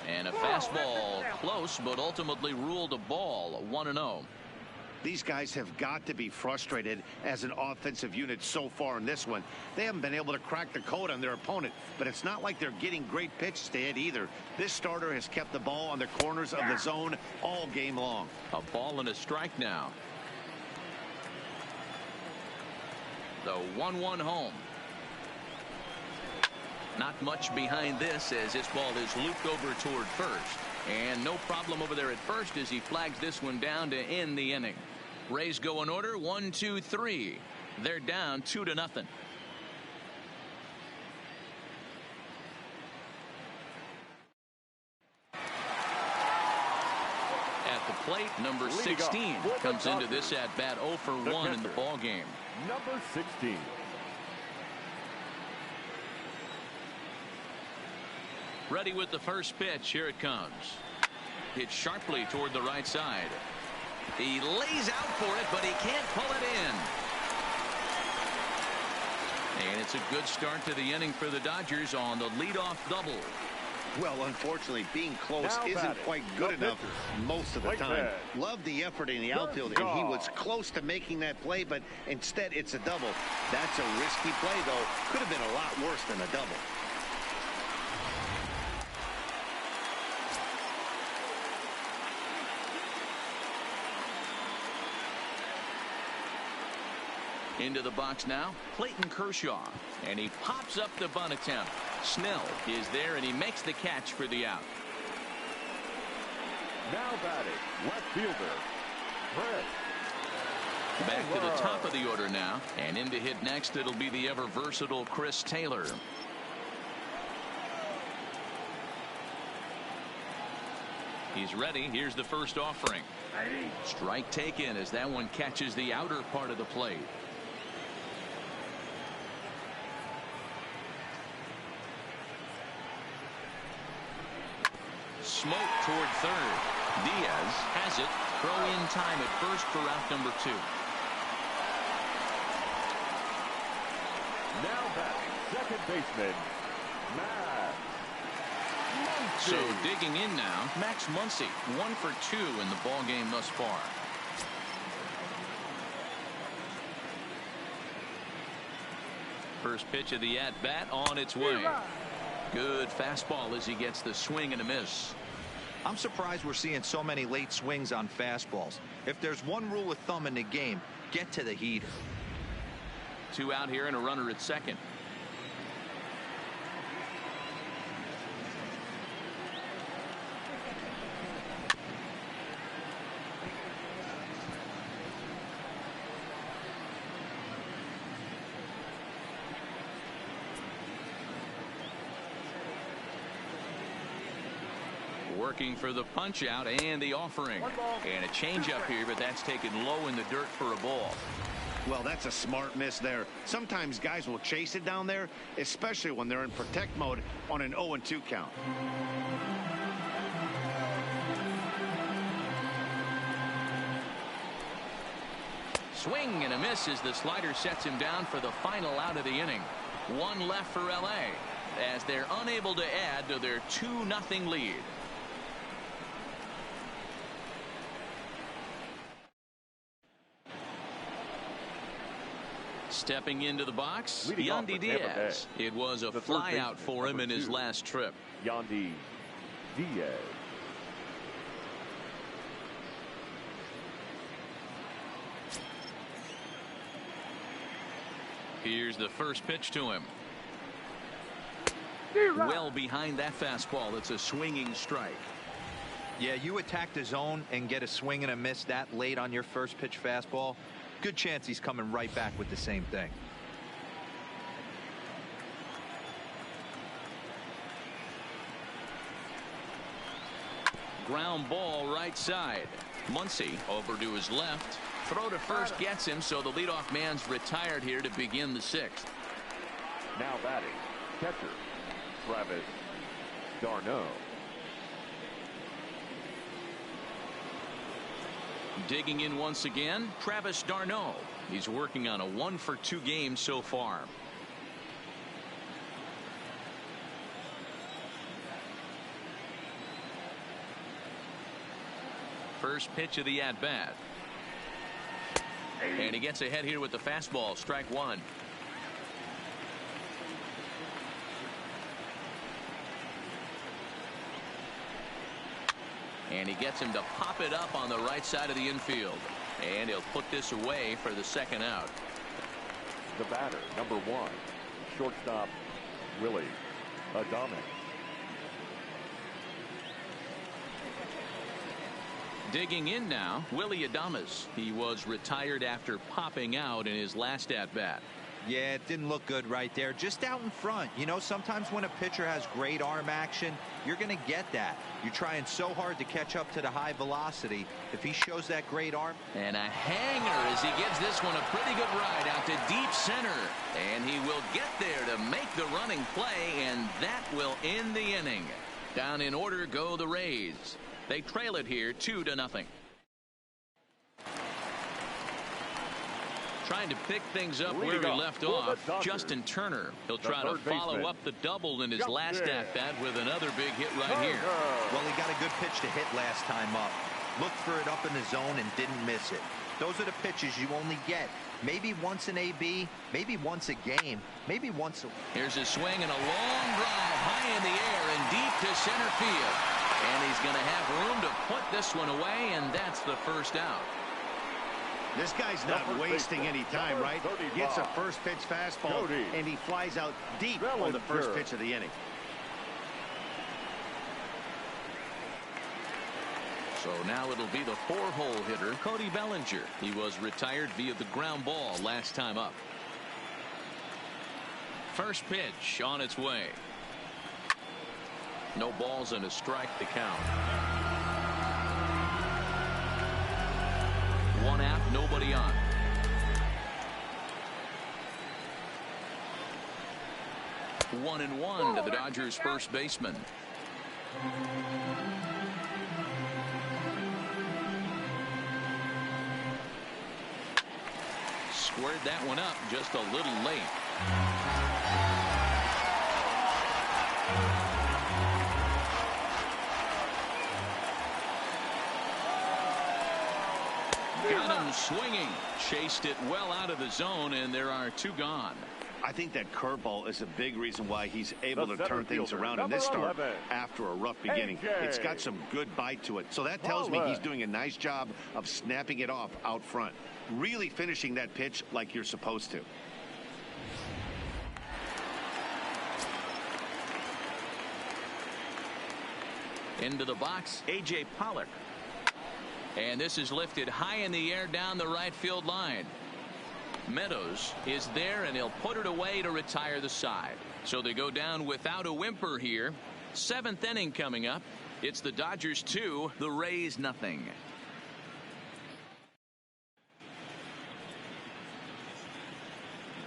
And a fastball close, but ultimately ruled a ball. 1-0. These guys have got to be frustrated as an offensive unit so far in this one. They haven't been able to crack the code on their opponent, but it's not like they're getting great pitches to hit either. This starter has kept the ball on the corners of the zone all game long. A ball and a strike now. The 1-1 home. Not much behind this as this ball is looped over toward first. And no problem over there at first as he flags this one down to end the inning. Rays go in order. 1, 2, 3. They're down 2-0. At the plate, number 16 comes into this at bat 0 for 1 in the ball game. Number 16. Ready with the first pitch. Here it comes. Hit sharply toward the right side. He lays out for it, but he can't pull it in. And it's a good start to the inning for the Dodgers on the leadoff double. Well, unfortunately, being close isn't quite good enough most of the time. Love the effort in the outfield, and he was close to making that play, but instead it's a double. That's a risky play, though. Could have been a lot worse than a double. Into the box now, Clayton Kershaw, and he pops up the bunt attempt. Snell is there, and he makes the catch for the out. Now batting, left fielder, Fred. Back to the top of the order now, and in to hit next, it'll be the ever versatile Chris Taylor. He's ready. Here's the first offering. Strike taken as that one catches the outer part of the plate. Smoke toward third. Diaz has it. Throw in time at first for out number 2. Now batting, second baseman, Max Muncy. So digging in now, Max Muncy, 1 for 2 in the ball game thus far. First pitch of the at-bat on its way. Good fastball as he gets the swing and a miss. I'm surprised we're seeing so many late swings on fastballs. If there's one rule of thumb in the game, get to the heater. 2 out here and a runner at second. Working for the punch out and the offering. And a changeup here, but that's taken low in the dirt for a ball. Well, that's a smart miss there. Sometimes guys will chase it down there, especially when they're in protect mode on an 0-2 count. Swing and a miss as the slider sets him down for the final out of the inning. 1 left for LA as they're unable to add to their 2-0 lead. Stepping into the box, Yandy Diaz. It was a fly out for him in his last trip. Yandy Diaz. Here's the first pitch to him. Well behind that fastball. It's a swinging strike. Yeah, you attack the zone and get a swing and a miss that late on your first pitch fastball. Good chance he's coming right back with the same thing. Ground ball right side. Muncy over to his left. Throw to first gets him, so the leadoff man's retired here to begin the sixth. Now batting, catcher, Travis d'Arnaud. Digging in once again, Travis d'Arnaud. He's working on a 1-for-2 game so far. First pitch of the at-bat. And he gets ahead here with the fastball. Strike one. And he gets him to pop it up on the right side of the infield. And he'll put this away for the second out. The batter, number 1, shortstop, Willie Adames. Digging in now, Willie Adames. He was retired after popping out in his last at-bat. Yeah, it didn't look good right there. Just out in front. You know, sometimes when a pitcher has great arm action, you're going to get that. You're trying so hard to catch up to the high velocity. If he shows that great arm. And a hanger as he gives this one a pretty good ride out to deep center. And he will get there to make the running play, and that will end the inning. Down in order go the Rays. They trail it here 2-0. Trying to pick things up where he left off, Justin Turner. He'll try to follow up the double in his last at-bat with another big hit right here. Well, he got a good pitch to hit last time up. Looked for it up in the zone and didn't miss it. Those are the pitches you only get. Maybe once an AB, maybe once a game, maybe once a... Here's a swing and a long drive high in the air and deep to center field. And he's going to have room to put this one away, and that's the first out. This guy's not wasting any time, right? Gets a first pitch fastball, and he flies out deep on the first pitch of the inning. So now it'll be the 4-hole hitter, Cody Bellinger. He was retired via the ground ball last time up. First pitch on its way. No balls and a strike to count. One out, nobody on. One and one to the Dodgers first baseman. Squared that one up just a little late. Got him swinging. Chased it well out of the zone, and there are two gone. I think that curveball is a big reason why he's able to turn things around in this start after a rough beginning. It's got some good bite to it. So that tells me he's doing a nice job of snapping it off out front. Really finishing that pitch like you're supposed to. Into the box, A.J. Pollock. And this is lifted high in the air down the right field line. Meadows is there, and he'll put it away to retire the side. So they go down without a whimper here. Seventh inning coming up. It's the Dodgers 2, the Rays nothing.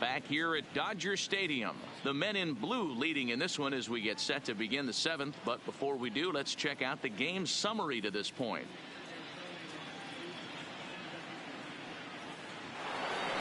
Back here at Dodger Stadium, the men in blue leading in this one as we get set to begin the seventh. But before we do, let's check out the game summary to this point.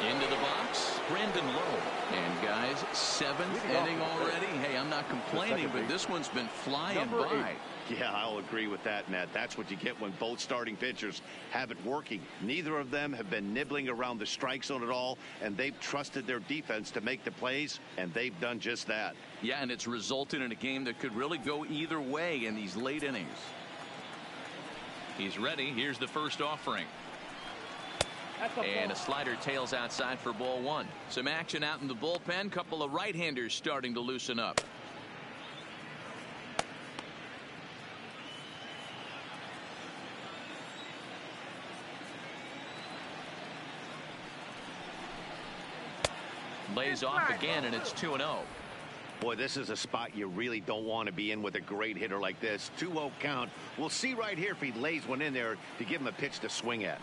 Into the box, Brandon Lowe. And guys, seventh inning already. Hey, I'm not complaining, but this one's been flying by. Yeah, I'll agree with that, Matt. That's what you get when both starting pitchers have it working. Neither of them have been nibbling around the strike zone at all, and they've trusted their defense to make the plays, and they've done just that. Yeah, and it's resulted in a game that could really go either way in these late innings. He's ready. Here's the first offering. And a slider tails outside for ball one. Some action out in the bullpen. Couple of right-handers starting to loosen up. Lays off again, and it's 2-0. Boy, this is a spot you really don't want to be in with a great hitter like this. 2-0 count. We'll see right here if he lays one in there to give him a pitch to swing at.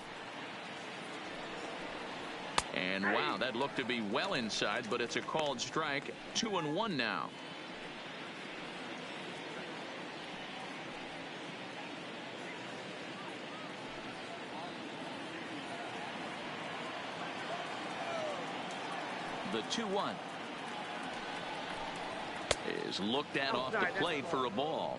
And wow, that looked to be well inside, but it's a called strike. 2-1 now. The 2-1 is looked at off the plate for a ball.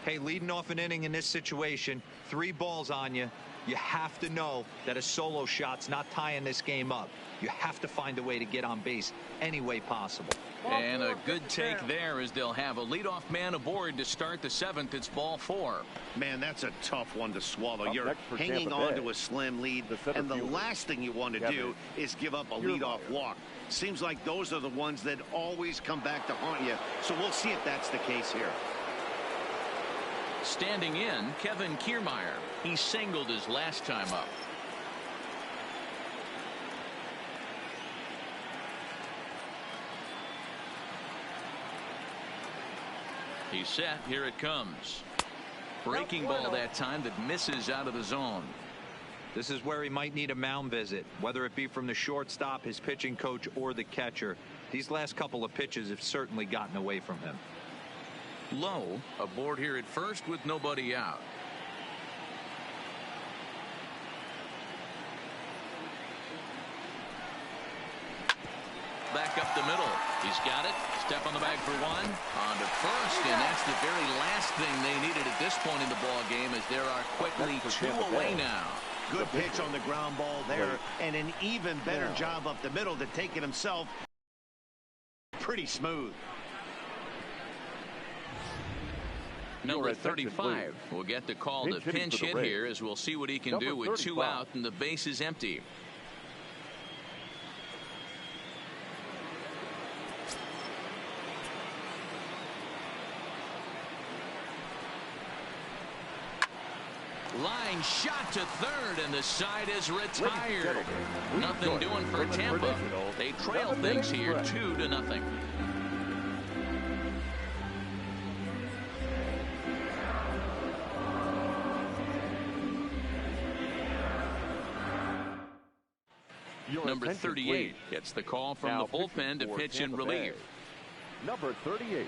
Hey, leading off an inning in this situation, 3 balls on you. You have to know that a solo shot's not tying this game up. You have to find a way to get on base any way possible. And a good take there as they'll have a leadoff man aboard to start the 7th. It's ball 4. Man, that's a tough one to swallow. You're hanging on to a slim lead, and the last thing you want to do is give up a leadoff walk. Seems like those are the ones that always come back to haunt you. So we'll see if that's the case here. Standing in, Kevin Kiermaier. He singled his last time up. He's set. Here it comes. Breaking ball that time that misses out of the zone. This is where he might need a mound visit, whether it be from the shortstop, his pitching coach, or the catcher. These last couple of pitches have certainly gotten away from him. Low aboard here at first with nobody out. Back up the middle. He's got it. Step on the bag for 1. On to first, and that's the very last thing they needed at this point in the ball game, as there are quickly 2 away now. Good pitch on the ground ball there, and an even better job up the middle to take it himself. Pretty smooth. Number 35 will get the call to pinch hit here, as we'll see what he can do with 2 out and the base is empty. Line shot to third, and the side is retired. Nothing doing for Tampa. They trail things here 2-0. Number 38 gets the call from the bullpen to pitch in relief. Number 38.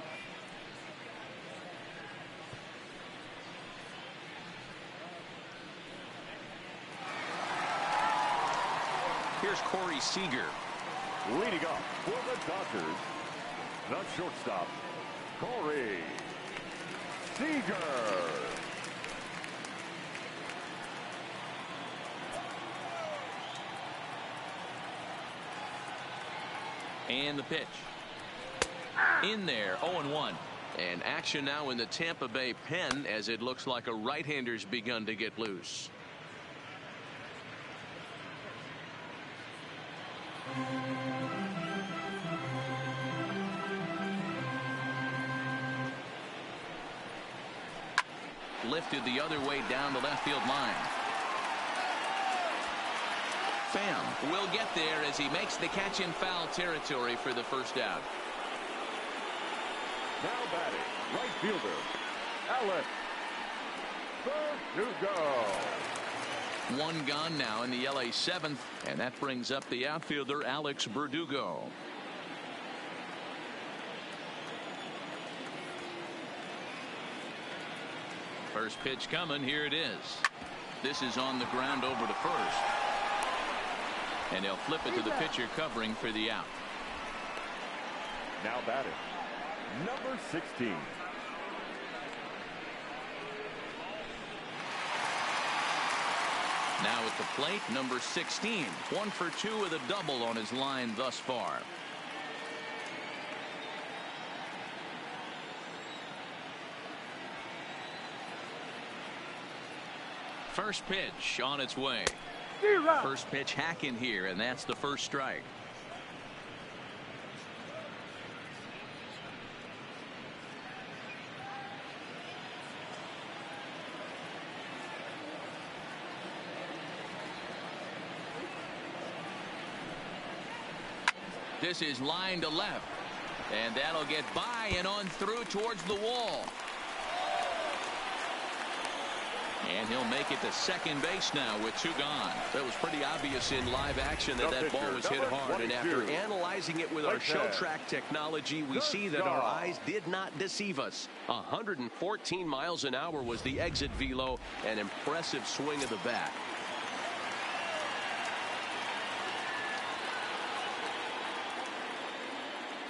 Here's Corey Seager. Leading off for the Dodgers, the shortstop, Corey Seager. And the pitch. In there, 0-1. And action now in the Tampa Bay pen, as it looks like a right-hander's begun to get loose. Lifted the other way down the left field line. Pham will get there as he makes the catch in foul territory for the first out. Now batting, right fielder, Alex Verdugo. 1 gone now in the LA 7th, and that brings up the outfielder Alex Verdugo. First pitch coming. Here it is. This is on the ground over to first. And they'll flip it to the pitcher covering for the out. Now batting, number 16. Now at the plate, number 16. 1 for 2 with a double on his line thus far. First pitch on its way. First pitch hacking here, and that's the first strike. This is line to left. And that'll get by and on through towards the wall. And he'll make it to second base now with 2 gone. That was pretty obvious in live action that that ball was hit hard. And after analyzing it with our show track technology, we see that our eyes did not deceive us. 114 miles an hour was the exit velo. An impressive swing of the bat.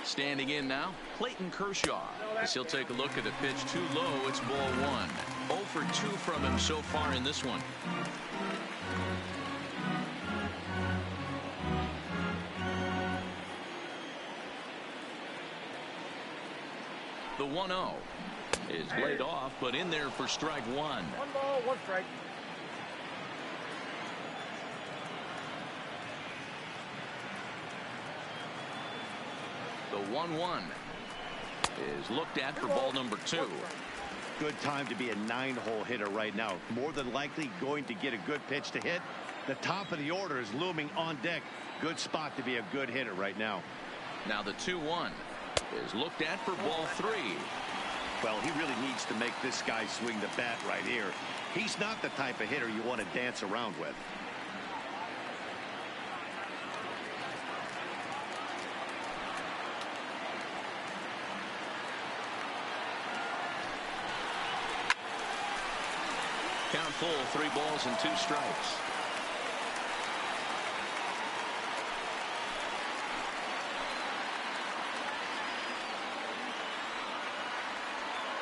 Standing in now, Clayton Kershaw. As he'll take a look at the pitch too low, it's ball 1. 0 for 2 from him so far in this one. The 1-0 is laid off, but in there for strike 1. 1 ball, 1 strike. The 1-1 is looked at for ball number 2. Good time to be a 9-hole hitter right now. More than likely going to get a good pitch to hit. The top of the order is looming on deck. Good spot to be a good hitter right now. Now the 2-1 is looked at for ball 3. Well, he really needs to make this guy swing the bat right here. He's not the type of hitter you want to dance around with. Count full, 3 balls and 2 strikes.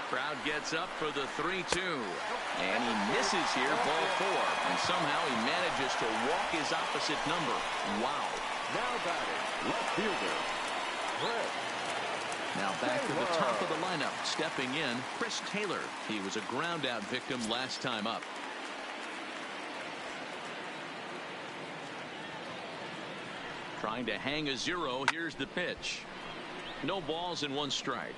Crowd gets up for the 3-2. And he misses here, ball 4. And somehow he manages to walk his opposite number. Wow. Now batting, left fielder, Fred. Now back to the top of the lineup. Stepping in, Chris Taylor. He was a ground out victim last time up. Trying to hang a 0. Here's the pitch. No balls and 1 strike.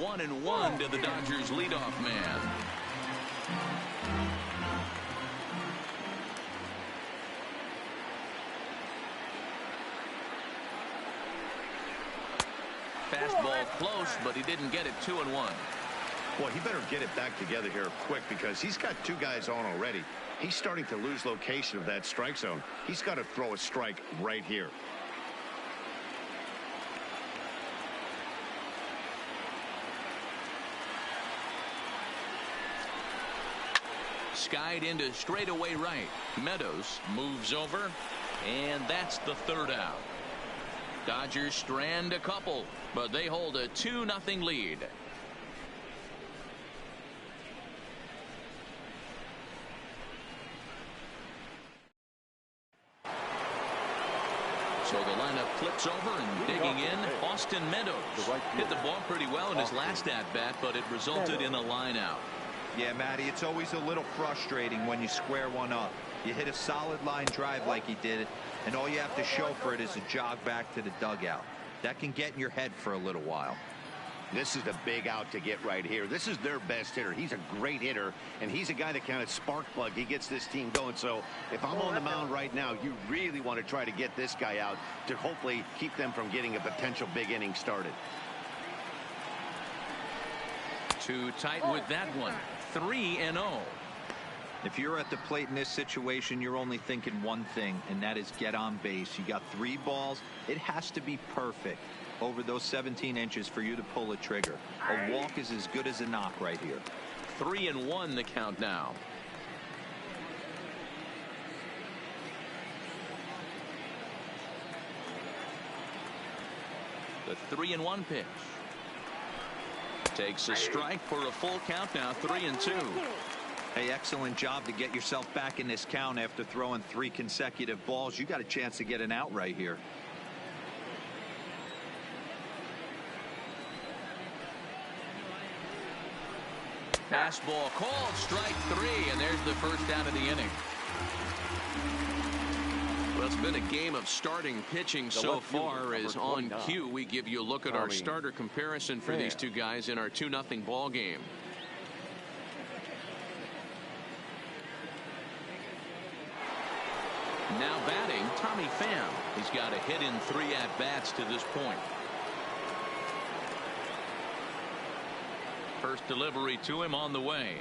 One and 1 to the Dodgers leadoff man. Fastball close, but he didn't get it. 2-1. Well, he better get it back together here quick because he's got 2 guys on already. He's starting to lose location of that strike zone. He's got to throw a strike right here. Skied into straightaway right. Meadows moves over, and that's the 3rd out. Dodgers strand a couple, but they hold a 2-0 lead. So the lineup flips over and digging in. Austin Meadows hit the ball pretty well in his last at-bat, but it resulted in a line out. Yeah, Matty, it's always a little frustrating when you square one up. You hit a solid line drive like he did, and all you have to show for it is a jog back to the dugout. That can get in your head for a little while. This is the big out to get right here. This is their best hitter. He's a great hitter, and he's a guy that kind of spark plug. He gets this team going. So if I'm on the mound right now, you really want to try to get this guy out to hopefully keep them from getting a potential big inning started. Too tight with that one. 3-0. If you're at the plate in this situation, you're only thinking one thing, and that is get on base. You got 3 balls. It has to be perfect over those 17 inches for you to pull a trigger. A walk is as good as a knock right here. 3-1 the count now. The 3-1 pitch. Takes a strike for a full count now. 3-2. Hey, excellent job to get yourself back in this count after throwing 3 consecutive balls. You got a chance to get an out right here. Fastball called, strike 3, and there's the first out of the inning. Well, it's been a game of starting pitching so far. As on cue, we give you a look at our starter comparison for these two guys in our 2-0 ball game. Now batting, Tommy Pham. He's got a hit in 3 at-bats to this point. First delivery to him on the way.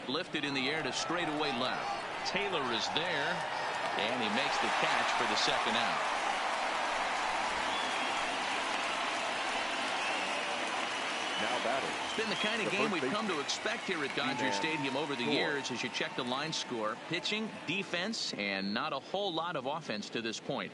Lifted in the air to straightaway left. Taylor is there, and he makes the catch for the second out. Now batting. It's been the kind of game we've come to expect here at Dodger Stadium over the years as you check the line score. Pitching, defense, and not a whole lot of offense to this point.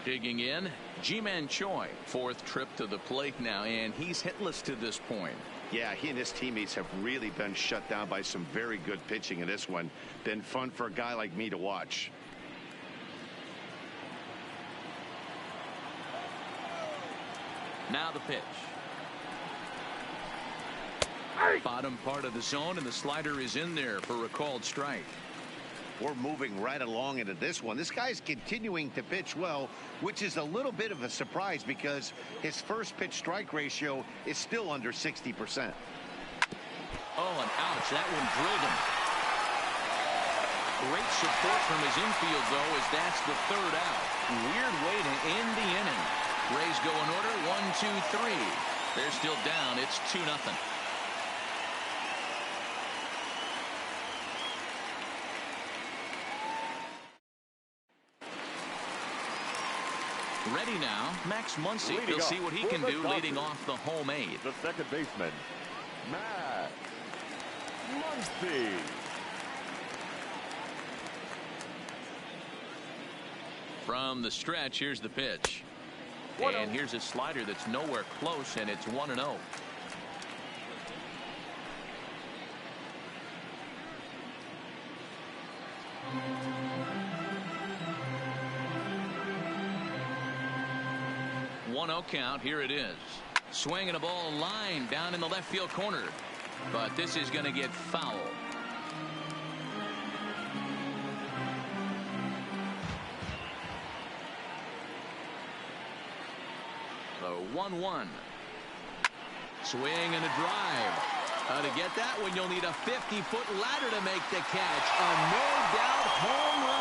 Digging in, Ji-Man Choi. 4th trip to the plate now, and he's hitless to this point. Yeah, he and his teammates have really been shut down by some very good pitching in this one. Been fun for a guy like me to watch. Now the pitch. Bottom part of the zone, and the slider is in there for a called strike. We're moving right along into this one. This guy's continuing to pitch well, which is a little bit of a surprise because his first pitch strike ratio is still under 60%. Oh, and ouch, that one drilled him. Great support from his infield, though, as that's the 3rd out. Weird way to end the inning. Rays go in order, 1-2-3. They're still down. It's 2-0. Ready now, Max Muncy. We'll see what he can do leading off the home 8th. The second baseman, Max Muncy. From the stretch, here's the pitch. And here's a slider that's nowhere close, and it's 1-0. Count. Here it is. Swinging a ball line down in the left field corner. But this is going to get foul. The 1-1. Swing and a drive. To get that one, you'll need a 50-foot ladder to make the catch. A no-doubt home run.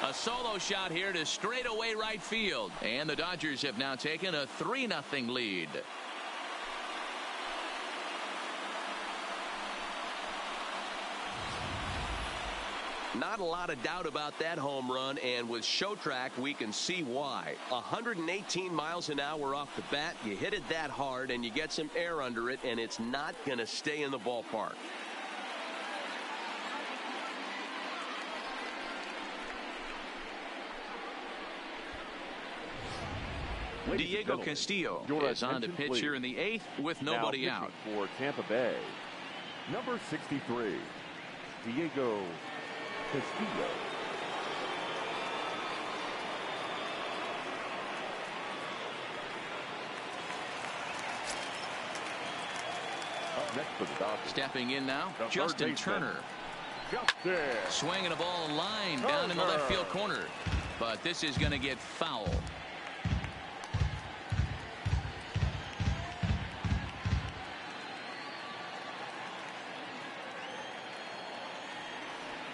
A solo shot here to straightaway right field. And the Dodgers have now taken a 3-0 lead. Not a lot of doubt about that home run, and with show track we can see why. 118 miles an hour off the bat. You hit it that hard and you get some air under it, and it's not going to stay in the ballpark. Diego Castillo is on to pitch here in the 8th with nobody out. For Tampa Bay, number 63, Diego Castillo. Up next for the Dodgers. Stepping in now, Justin Turner. Justin. Swinging a ball line down in the left field corner. But this is going to get foul.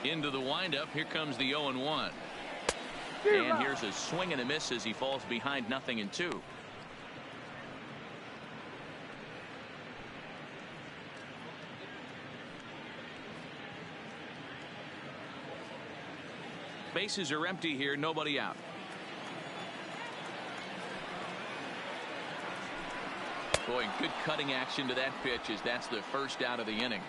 Into the windup. Here comes the 0-1. And here's a swing and a miss as he falls behind 0-2. Bases are empty here. Nobody out. Boy, good cutting action to that pitch as that's the first out of the inning.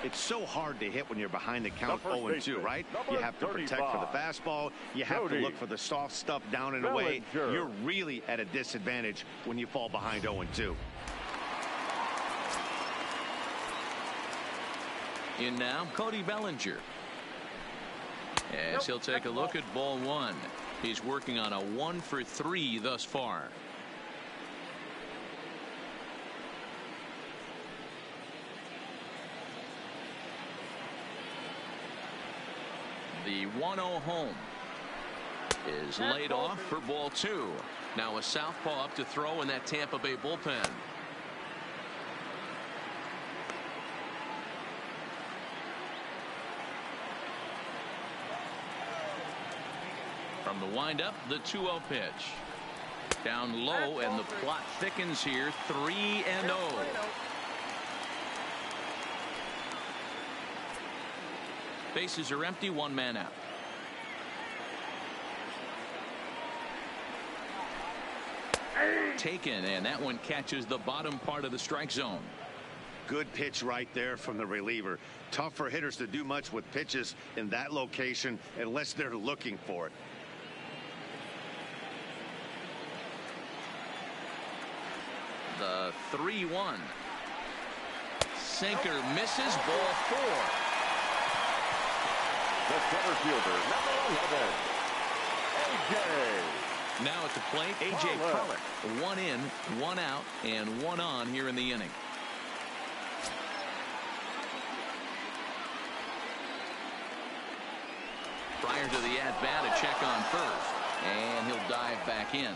It's so hard to hit when you're behind the count 0-2, right? You have to protect for the fastball. You have to look for the soft stuff down and away. You're really at a disadvantage when you fall behind 0-2. In now, Cody Bellinger. As he'll take a look at ball 1. He's working on a 1 for 3 thus far. The 1-0 home is laid off for ball 2. Now a southpaw up to throw in that Tampa Bay bullpen. From the windup, the 2-0 pitch. Down low, and the plot thickens here. 3-0. Bases are empty, 1 man out. Taken, and that one catches the bottom part of the strike zone. Good pitch right there from the reliever. Tough for hitters to do much with pitches in that location unless they're looking for it. The 3-1. Sinker misses, ball 4. The center fielder, number 11, A.J. Now at the plate, A.J. Pollock. 1 in, 1 out, and 1 on here in the inning. Prior to the at-bat, a check on first, and he'll dive back in.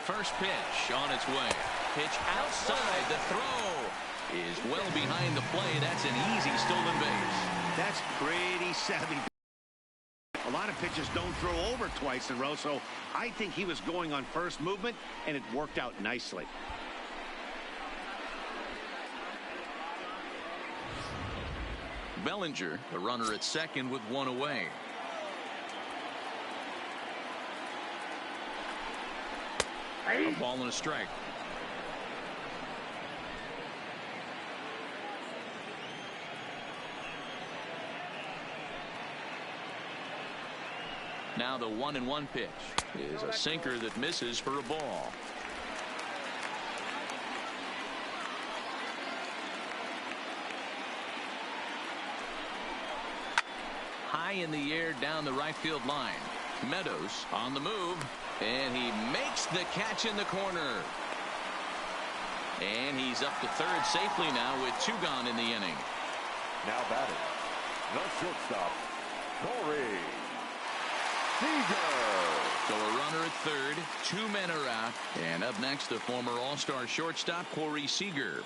First pitch on its way. Pitch outside. The throw is well behind the plate. That's an easy stolen base. That's pretty savvy. A lot of pitchers don't throw over twice in a row, so I think he was going on first movement, and it worked out nicely. Bellinger, the runner at second with 1 away. A ball and a strike. Now the 1-1 pitch is a sinker that misses for a ball. High in the air down the right field line. Meadows on the move, and he makes the catch in the corner. And he's up to third safely now with 2 gone in the inning. Now batting, the shortstop, Corey Seager. So a runner at third, 2 men are out, and up next the former All-Star shortstop Corey Seager.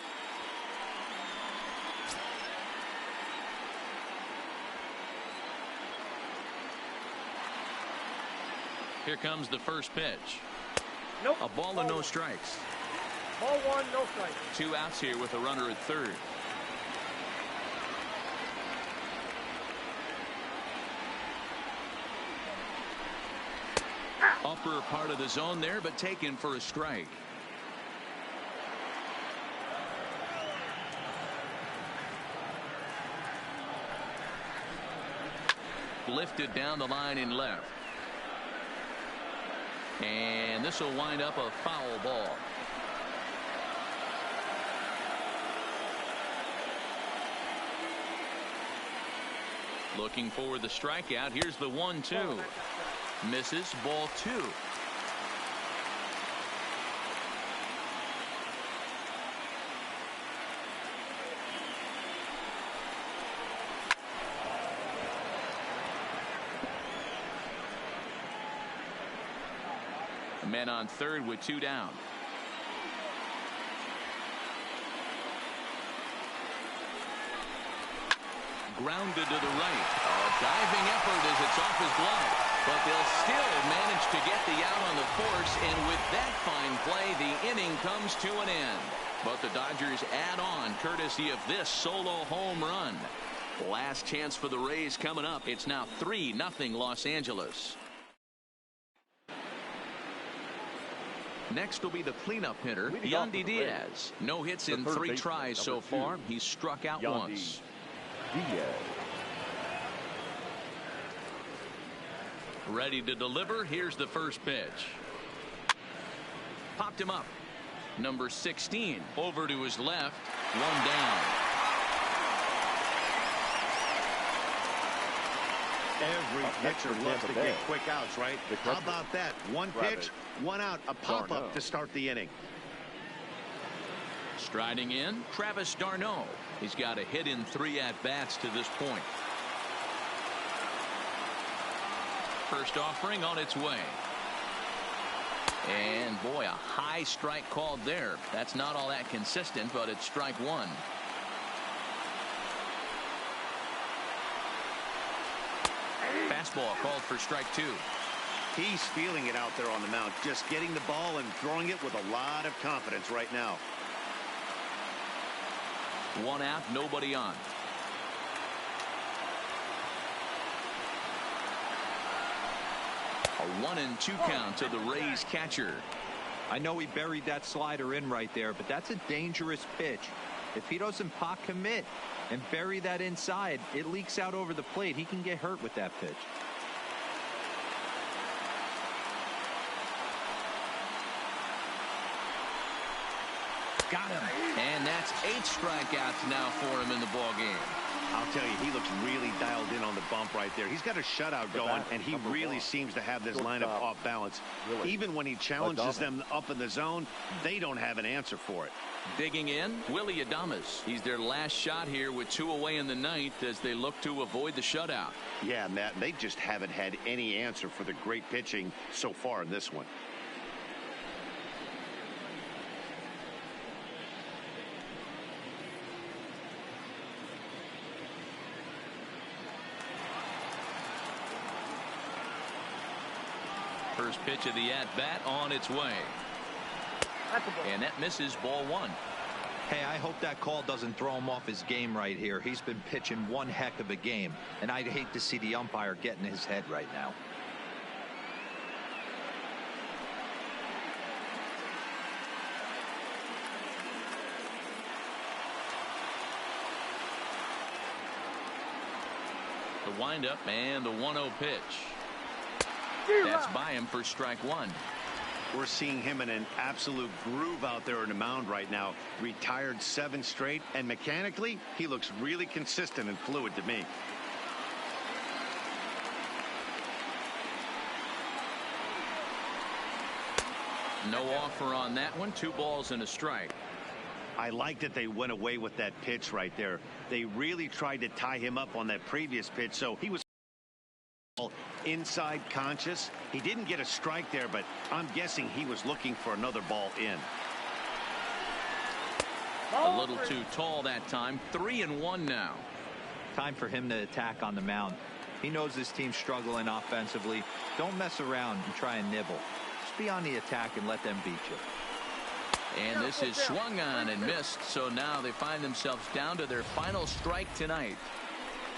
Here comes the first pitch. Nope. A ball and no strikes. Ball 1, no strikes. 2 outs here with a runner at third. Upper part of the zone there, but taken for a strike. Lifted down the line in left. And this will wind up a foul ball. Looking for the strikeout. Here's the 1-2. Misses, ball 2. Men on third with 2 down. Grounded to the right. A diving effort as it's off his glove. But they'll still manage to get the out on the force, and with that fine play, the inning comes to an end. But the Dodgers add on courtesy of this solo home run. Last chance for the Rays coming up. It's now 3-0 Los Angeles. Next will be the cleanup hitter, Yandy Diaz. No hits in 3 tries so far. He's struck out once. Ready to deliver. Here's the first pitch. Popped him up. Number 16 over to his left. 1 down. Every pitcher loves to get quick outs, right? How about that? 1 pitch, 1 out, a pop-up to start the inning. Striding in, Travis d'Arnaud. He's got a hit in 3 at-bats to this point. First offering on its way. And boy, a high strike called there. That's not all that consistent, but it's strike 1. Fastball called for strike 2. He's feeling it out there on the mound, just getting the ball and throwing it with a lot of confidence right now. 1 out, nobody on. A 1-2 count to the Rays catcher. I know he buried that slider in right there, but that's a dangerous pitch. If he doesn't pot commit and bury that inside, it leaks out over the plate. He can get hurt with that pitch. Got him. And that's 8 strikeouts now for him in the ball game. I'll tell you, he looks really dialed in on the bump right there. He's got a shutout going, and he really seems to have this lineup off balance. Even when he challenges them up in the zone, they don't have an answer for it. Digging in, Willie Adames. He's their last shot here with 2 away in the 9th as they look to avoid the shutout. Yeah, Matt, they just haven't had any answer for the great pitching so far in this one. First pitch of the at-bat on its way. And that misses, ball 1. Hey, I hope that call doesn't throw him off his game right here. He's been pitching one heck of a game, and I'd hate to see the umpire get in his head right now. The windup and the 1-0 pitch. That's by him for strike 1. We're seeing him in an absolute groove out there on the mound right now. Retired 7 straight, and mechanically, he looks really consistent and fluid to me. No offer on that one. 2 balls and a strike. I like that they went away with that pitch right there. They really tried to tie him up on that previous pitch, so he was inside conscious. He didn't get a strike there, but I'm guessing he was looking for another ball in. A little too tall that time. 3-1 now. Time for him to attack on the mound. He knows this team's struggling offensively. Don't mess around and try and nibble. Just be on the attack and let them beat you. And this is swung on and missed, so now they find themselves down to their final strike tonight.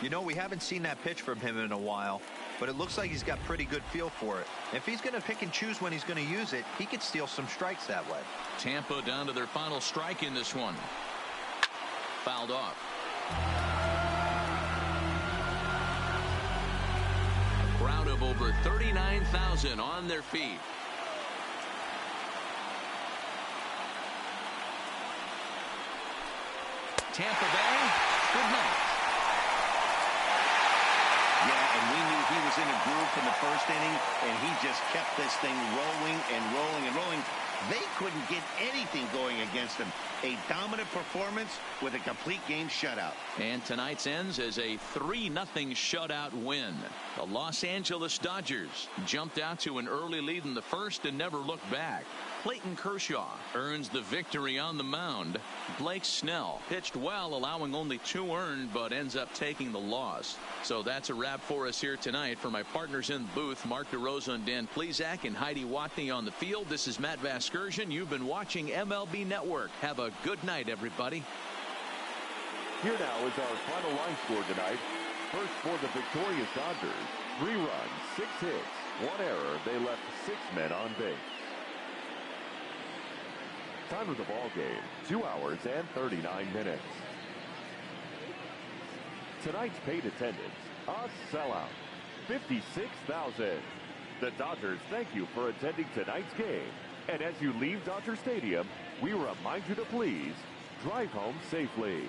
You know, we haven't seen that pitch from him in a while, but it looks like he's got pretty good feel for it. If he's going to pick and choose when he's going to use it, he could steal some strikes that way. Tampa down to their final strike in this one. Fouled off. A crowd of over 39,000 on their feet. Tampa Bay, good night. Yeah, and we knew he was in a groove from the first inning, and he just kept this thing rolling and rolling and rolling. They couldn't get anything going against him. A dominant performance with a complete game shutout. And tonight's ends as a 3-0 shutout win. The Los Angeles Dodgers jumped out to an early lead in the first and never looked back. Clayton Kershaw earns the victory on the mound. Blake Snell pitched well, allowing only 2 earned, but ends up taking the loss. So that's a wrap for us here tonight. For my partners in the booth, Mark DeRosa and Dan Plesac and Heidi Watney on the field, this is Matt Vasgersian. You've been watching MLB Network. Have a good night, everybody. Here now is our final line score tonight. First for the victorious Dodgers, 3 runs, 6 hits, 1 error. They left 6 men on base. Time of the ball game, 2 hours and 39 minutes. Tonight's paid attendance, a sellout, 56,000. The Dodgers thank you for attending tonight's game. And as you leave Dodger Stadium, we remind you to please drive home safely.